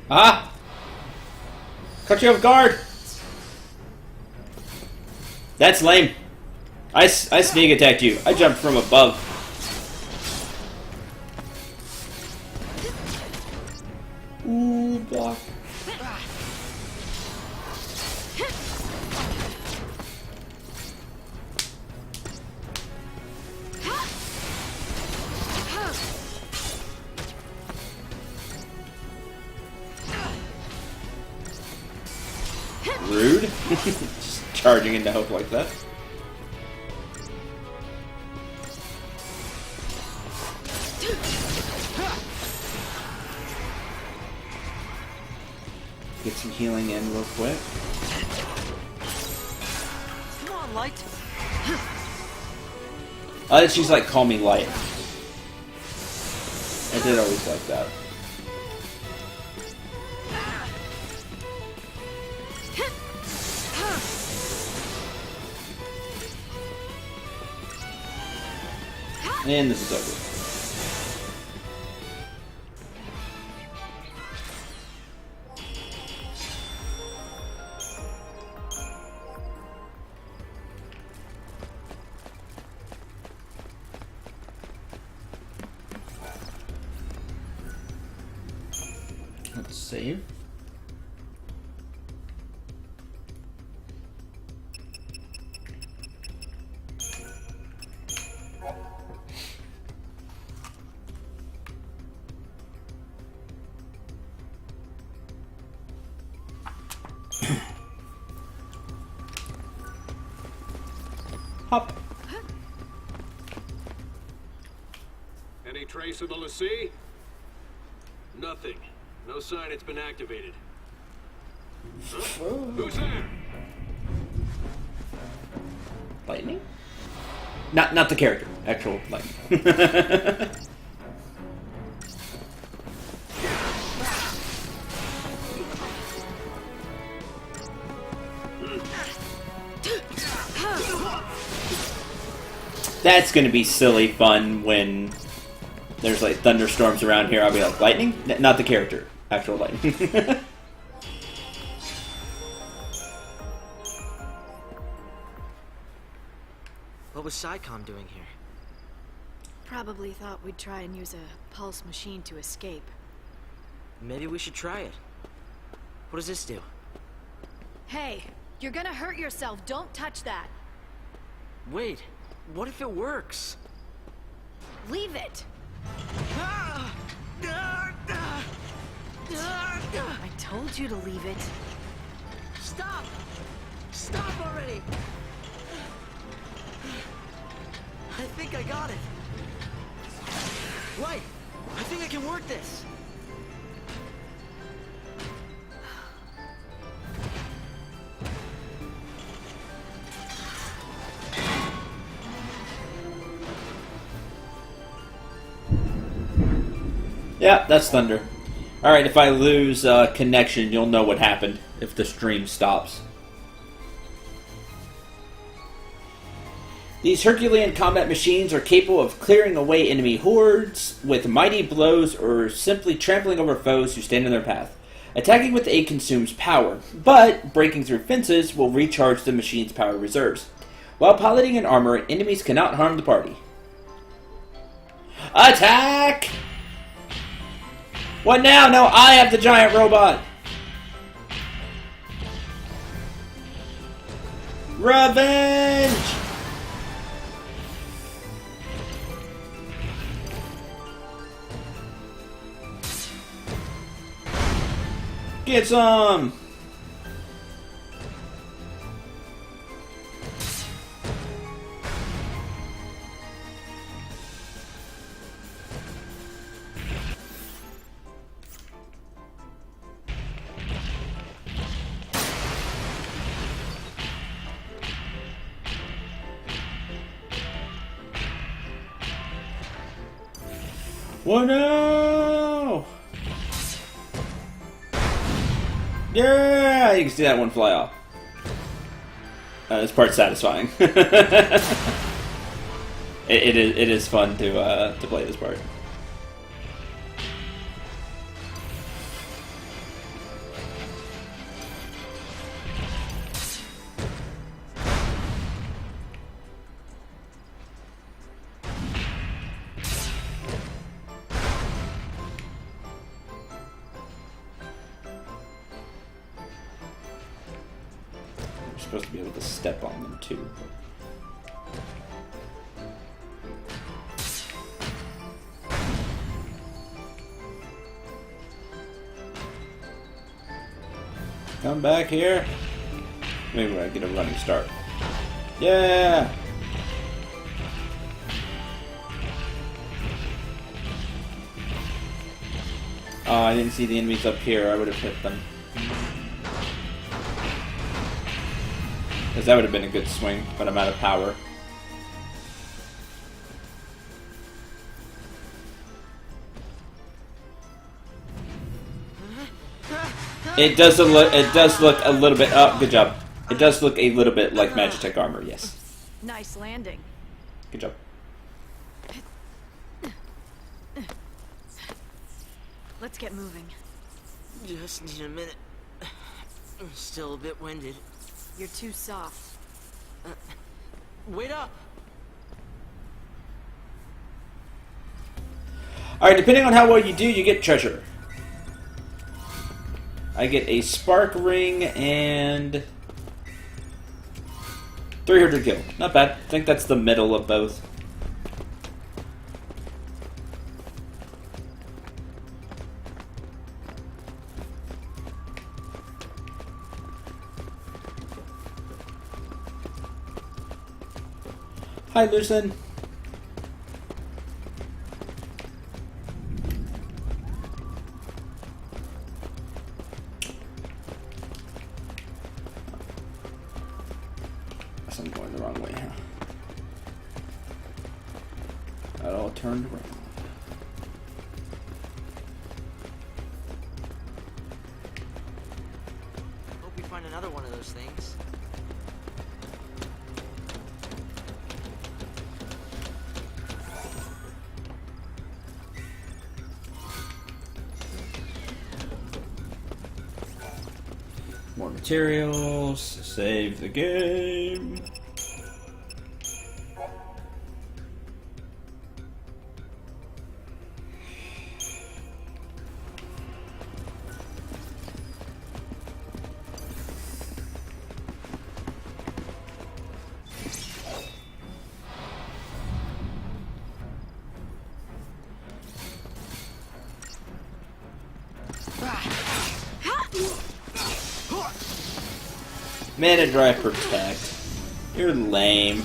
Ah! Caught you off guard! That's lame. I sneak attacked you. I jumped from above. Ooh, block. Rude. Just charging into hope like that. Get some healing in real quick. Come on, Light. She's like, call me Light. I did always like that. And this is over. Let's save. Hop. Any trace of the Lassie? Nothing. No sign it's been activated. Huh? Who's there? Lightning? Not the character. Actual lightning. That's gonna be silly fun when there's like thunderstorms around here. I'll be like, lightning? Not the character. Actual lightning. What was SciComm doing here? Probably thought we'd try and use a pulse machine to escape. Maybe we should try it. What does this do? Hey, you're gonna hurt yourself. Don't touch that. Wait, what if it works? Leave it. I told you to leave it. Stop! Stop already! I think I got it. Wait, I think I can work this. Yeah, that's thunder. Alright, if I lose connection, you'll know what happened if the stream stops. These Herculean combat machines are capable of clearing away enemy hordes with mighty blows or simply trampling over foes who stand in their path. Attacking with A consumes power, but breaking through fences will recharge the machine's power reserves. While piloting an armor, enemies cannot harm the party. Attack! What now? No, I have the giant robot! Revenge! Get some! What no? Yeah, you can see that one fly off. This part's satisfying. it is fun to play this part. Supposed to be able to step on them too. Come back here. Maybe I get a running start. Yeah. Oh, I didn't see the enemies up here. I would have hit them. Because that would have been a good swing, but I'm out of power. It does look a little bit. Oh, good job. It does look a little bit like Magitech armor. Yes. Nice landing. Good job. Let's get moving. Just need a minute. I'm still a bit winded. You're too soft. Wait up! Alright, depending on how well you do, you get treasure. I get a spark ring and 300 gil. Not bad. I think that's the middle of both. Hi, Lucen. I'm going the wrong way, huh? That all turned around. Hope we find another one of those things. More materials. Save the game. Mana Drive Protect. You're lame.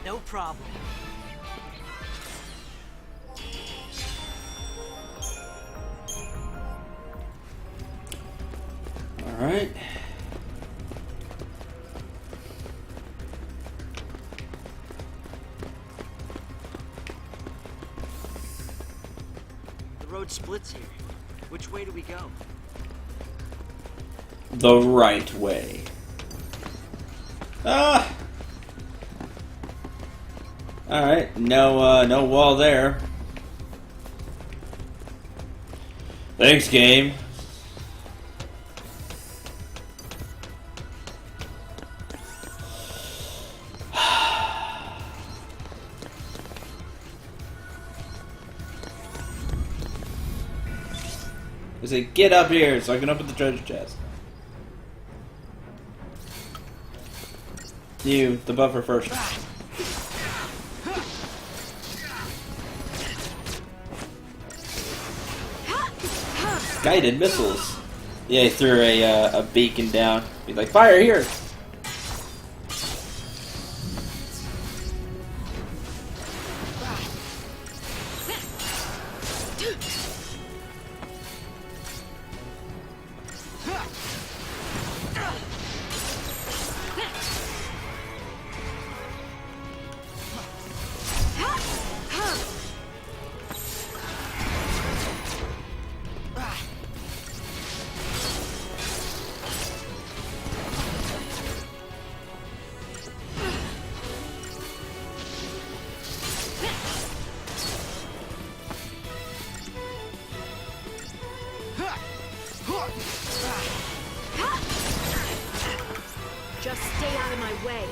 No problem. Alright. The road splits here. Which way do we go? The right way. Ah! Alright, no wall there. Thanks, game. I say, get up here so I can open the treasure chest. You, the buffer first. Guided missiles. Yeah, he threw a beacon down. He's like, fire here! Just stay out of my way.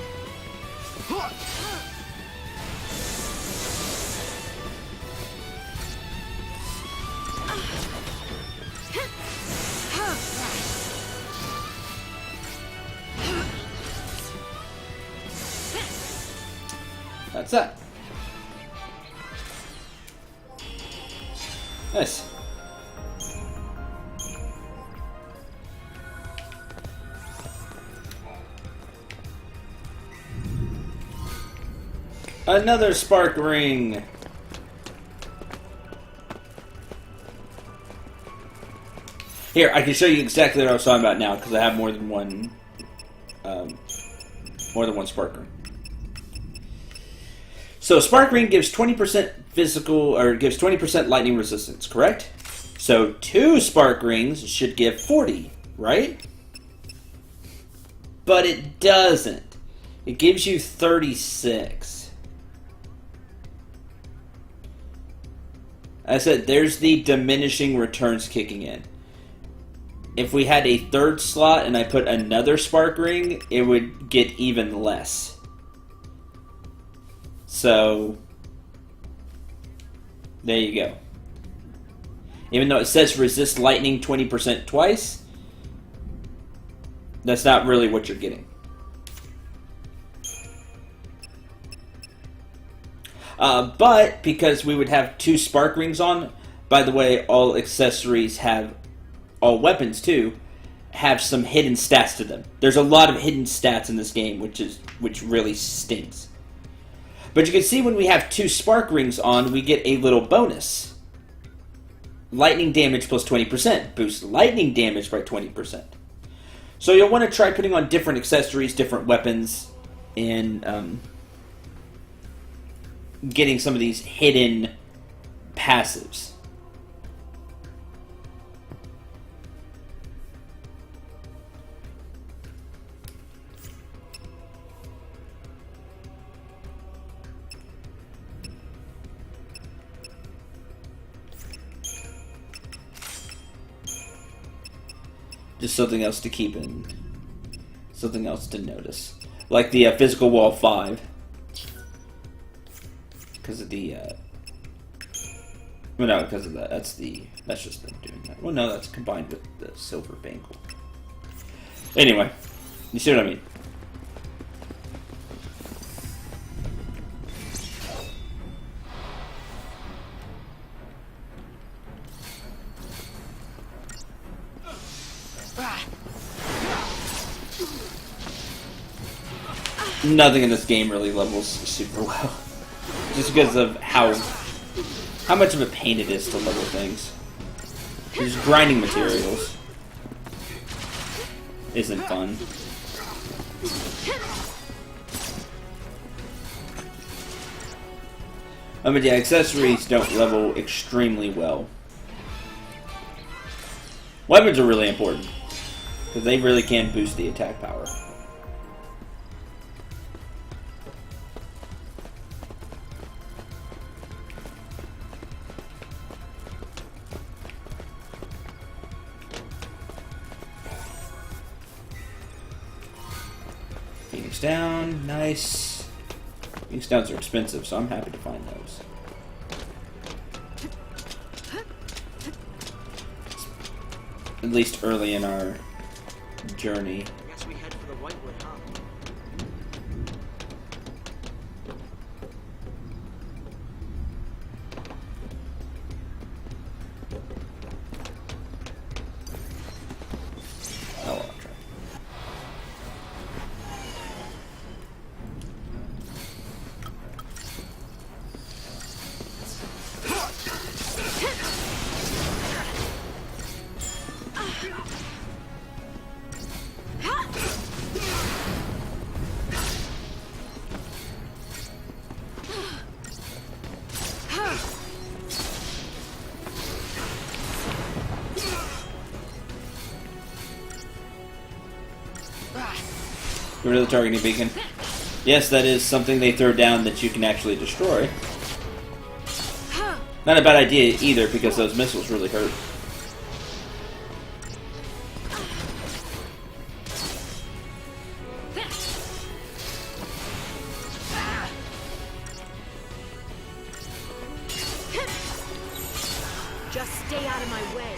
That's that. Nice. Another spark ring. Here, I can show you exactly what I was talking about now because I have more than one spark ring. So spark ring gives 20% physical, or gives 20% lightning resistance, correct? So 2 spark rings should give 40, right? But it doesn't. It gives you 36. I said there's the diminishing returns kicking in. If we had a 3rd slot and I put another spark ring, it would get even less. So, there you go. Even though it says resist lightning 20% twice, That's not really what you're getting. But because we would have 2 spark rings on, by the way, all accessories have, all weapons too, have some hidden stats to them. There's a lot of hidden stats in this game, which really stinks. But you can see when we have 2 spark rings on, we get a little bonus. Lightning damage plus 20%. Boost lightning damage by 20%. So you'll want to try putting on different accessories, different weapons, and getting some of these hidden passives. Just something else to keep in. Something else to notice. Like the physical wall 5. Because of the, well, no, because of that. That's just them doing that. Well, no, that's combined with the silver bangle. Anyway, you see what I mean? Nothing in this game really levels super well. Just because of how much of a pain it is to level things. Just grinding materials isn't fun. I mean, yeah, accessories don't level extremely well. Weapons are really important, because they really can boost the attack power. Phoenix down, nice. Phoenix downs are expensive, so I'm happy to find those. At least early in our journey. I guess we head for the Whitewood, huh? Oh, I'll try. Get rid of the targeting beacon. Yes, that is something they throw down that you can actually destroy. Not a bad idea either, because those missiles really hurt. Just stay out of my way.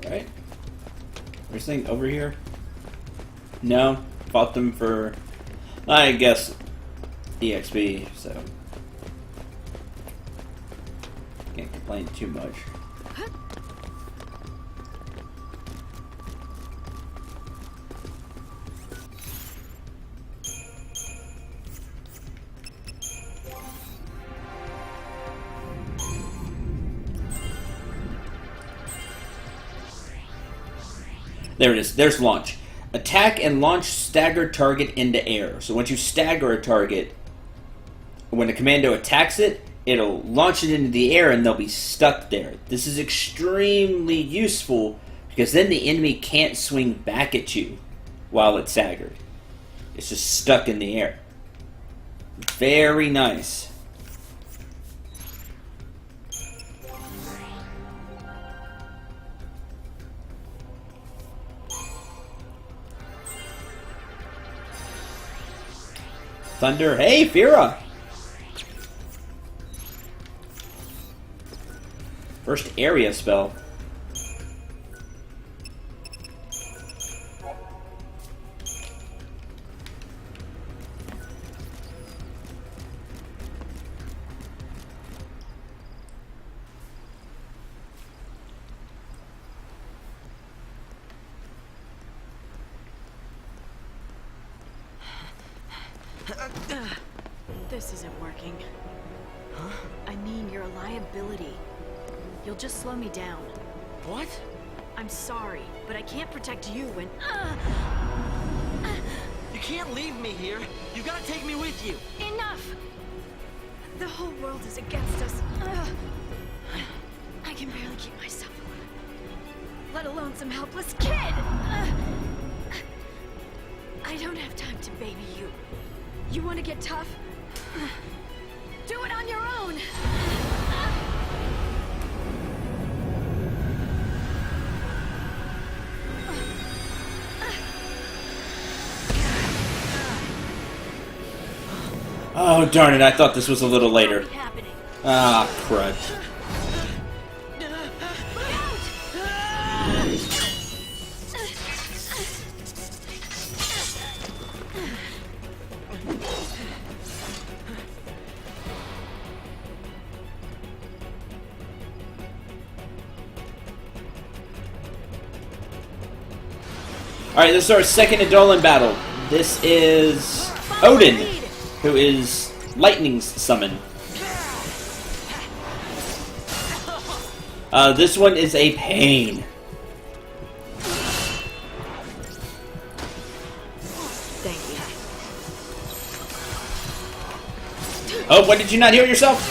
Alright. There's thing over here? No. Fought them for, I guess, EXP, so can't complain too much. There it is. There's launch. Attack and launch staggered target into air. So once you stagger a target, when a commando attacks it, it'll launch it into the air and they'll be stuck there. This is extremely useful because then the enemy can't swing back at you while it's staggered. It's just stuck in the air. Very nice. Thunder. Hey, Fira! First area spell. This isn't working. Huh? I mean, you're a liability. You'll just slow me down. What? I'm sorry, but I can't protect you when... You can't leave me here. You gotta take me with you. Enough! The whole world is against us. I can barely keep myself alive, let alone some helpless kid! I don't have time to baby you. You want to get tough? Do it on your own! Oh, darn it. I thought this was a little later. Ah, crud. Alright, this is our second Edolan battle. This is Odin, who is Lightning's summon. This one is a pain. Thank you. Oh, what, did you not heal yourself?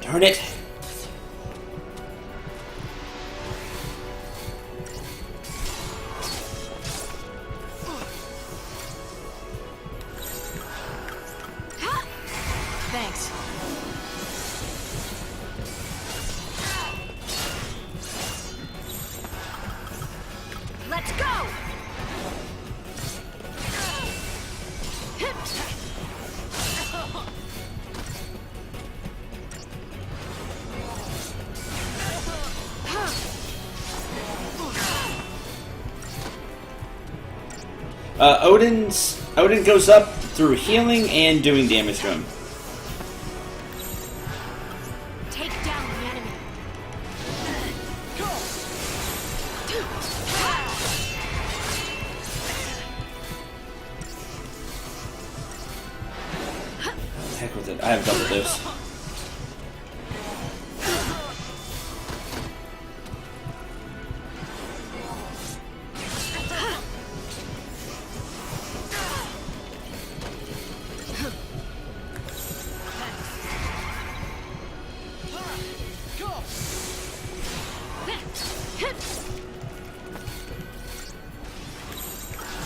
Darn it. Thanks. Let's go! Odin goes up through healing and doing damage to him. Take down the enemy. Heck with it, I have double dose.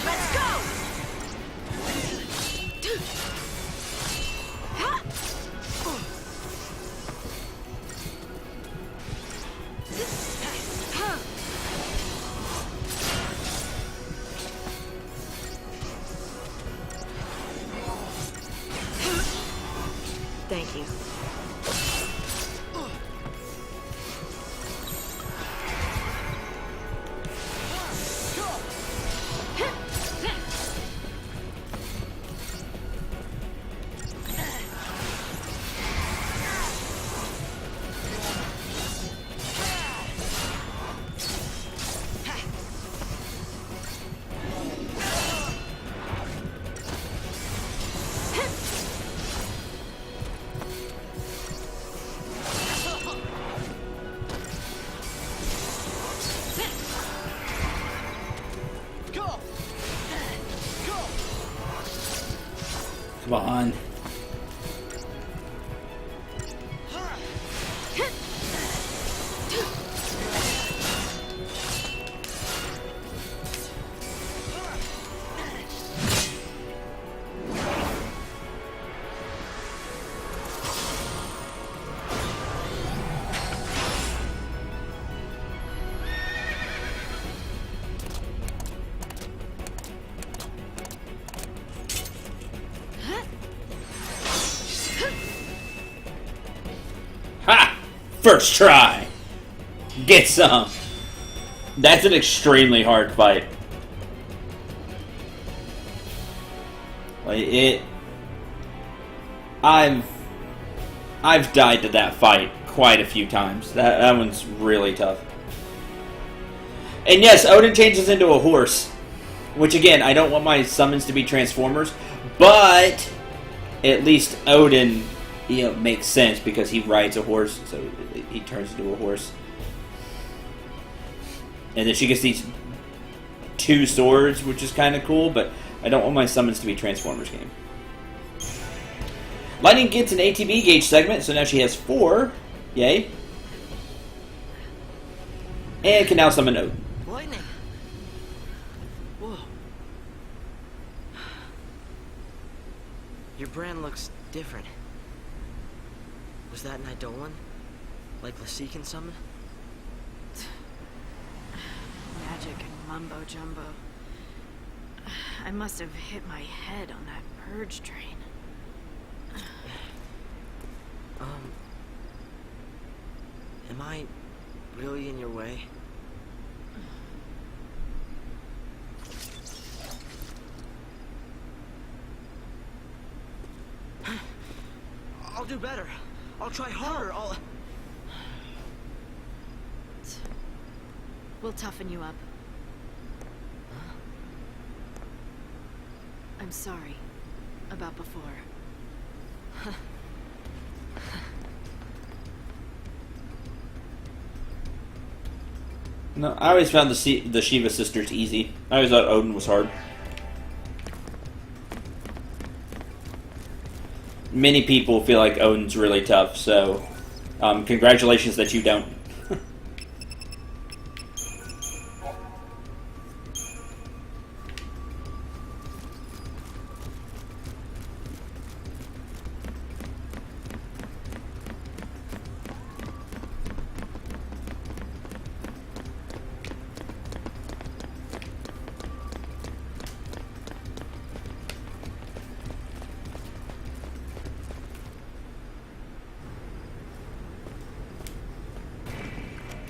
Let's go! Thank you. Come on. Ha! First try! Get some! That's an extremely hard fight. Like, I've died to that fight quite a few times. That one's really tough. And yes, Odin changes into a horse. Which again, I don't want my summons to be Transformers, but at least Odin, makes sense because he rides a horse, so he turns into a horse. And then she gets these 2 swords, which is kind of cool, but I don't want my summons to be Transformers game. Lightning gets an ATB gauge segment, so now she has 4. Yay. And can now summon Odin. Lightning! Whoa. Your brand looks different. Was that an Eidolon? Like Lassie can summon? Magic and mumbo-jumbo. I must have hit my head on that purge train. Am I really in your way? I'll do better. I'll try harder. We'll toughen you up. I'm sorry about before. No, I always found the Shiva sisters easy. I always thought Odin was hard. Many people feel like Odin's really tough, so congratulations that you don't.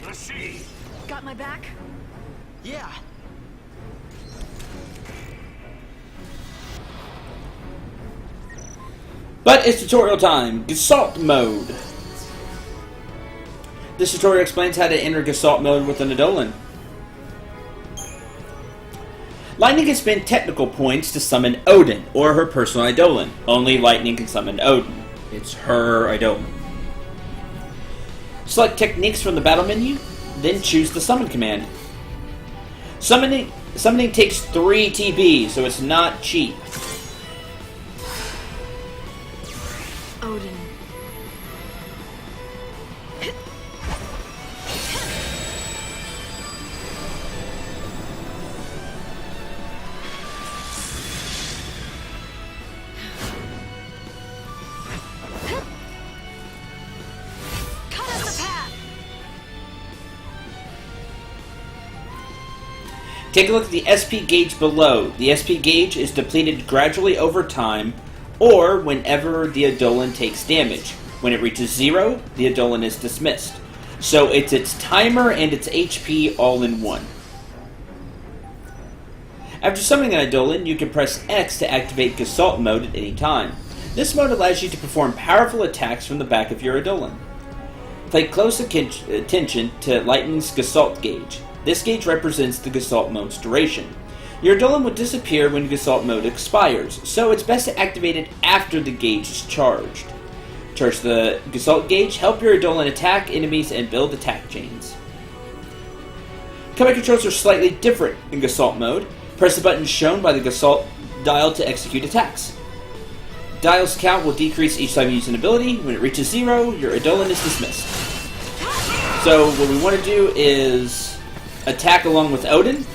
Lassie! Got my back? Yeah. But it's tutorial time. Gestalt mode. This tutorial explains how to enter Gestalt mode with an Eidolon. Lightning can spend technical points to summon Odin, or her personal Eidolon. Only Lightning can summon Odin. It's her Eidolon. Select techniques from the battle menu, then choose the summon command. Summoning takes 3 TB, so it's not cheap. Odin. Cut us a path! Take a look at the SP gauge below. The SP gauge is depleted gradually over time, or whenever the Eidolon takes damage. When it reaches 0, the Eidolon is dismissed. So it's its timer and its HP all in one. After summoning an Eidolon, you can press X to activate Gestalt mode at any time. This mode allows you to perform powerful attacks from the back of your Eidolon. Pay close attention to Lightning's Gestalt gauge. This gauge represents the Gestalt mode's duration. Your Eidolon will disappear when Gestalt mode expires, so it's best to activate it after the gauge is charged. Charge the Gestalt gauge, help your Eidolon attack enemies, and build attack chains. Combat controls are slightly different in Gestalt mode. Press the button shown by the Gestalt dial to execute attacks. Dial's count will decrease each time you use an ability. When it reaches 0, your Eidolon is dismissed. So what we want to do is attack along with Odin,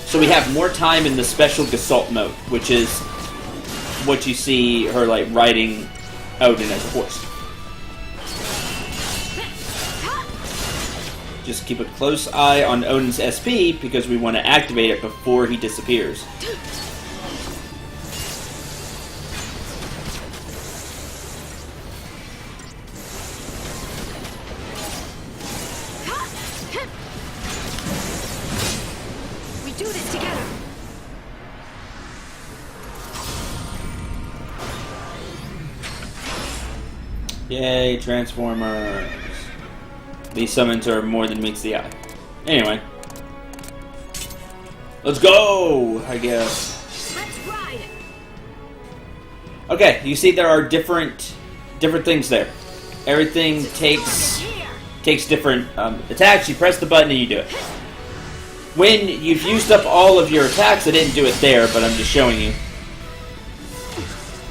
so we have more time in the special Gestalt mode, which is what you see her like riding Odin as a horse. Just keep a close eye on Odin's SP because we want to activate it before he disappears. We do this together. Yay, Transformers. These summons are more than meets the eye. Anyway. Let's go, I guess. Let's ride. Okay, you see there are different things there. Everything takes different attacks. You press the button and you do it. When you've used up all of your attacks, I didn't do it there, but I'm just showing you.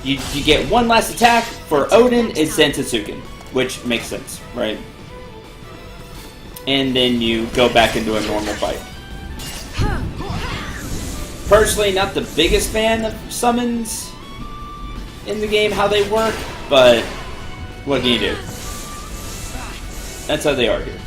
You get one last attack. For Odin, it's Zentatsuken, which makes sense, right? And then you go back into a normal fight. Personally, not the biggest fan of summons in the game, how they work, but what can you do? That's how they are here.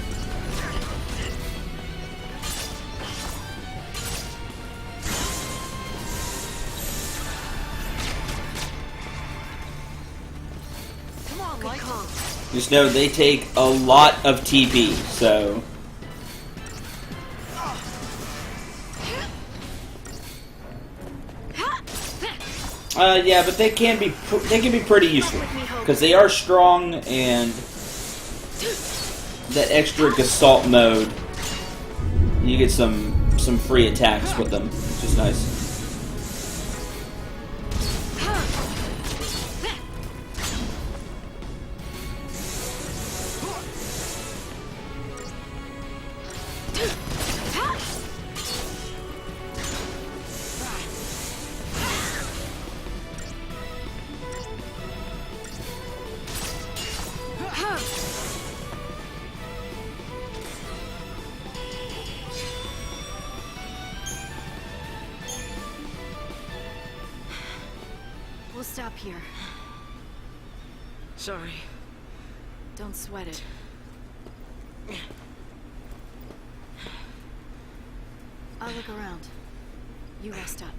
Come on, good call. Just know they take a lot of TP, so... yeah, but they can be pretty useful because they are strong, and that extra Gestalt mode, you get some free attacks with them, which is nice. We'll stop here. Sorry. Don't sweat it. I'll look around. You rest up.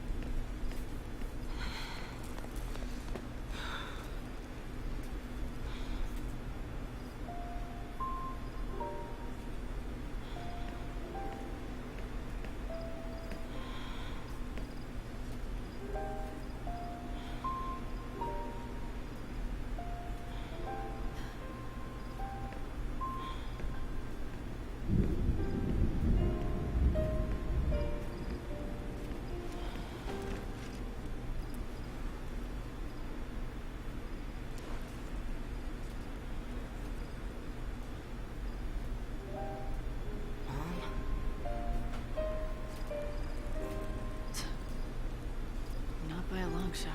Not by a long shot.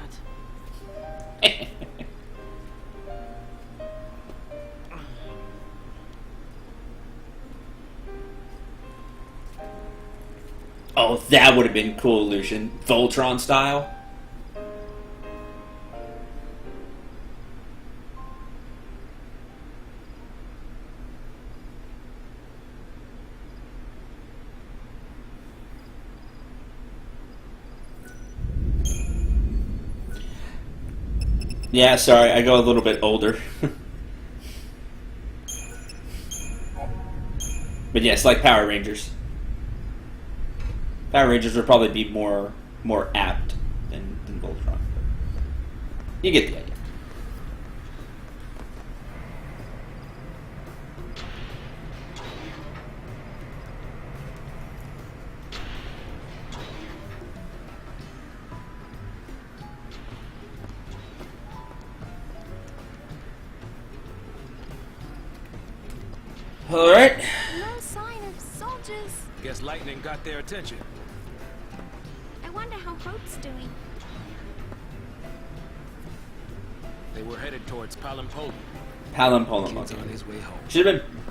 Oh, that would have been cool, Lucian. Voltron style. Yeah, sorry, I go a little bit older. But yes, like Power Rangers. Power Rangers would probably be more apt than Voltron. You get the idea. Alright. No sign of soldiers. Guess lightning got their attention. I wonder how Hope's doing. They were headed towards Palampolum. Palampolum. Kid's Okay. on his way home. Should have been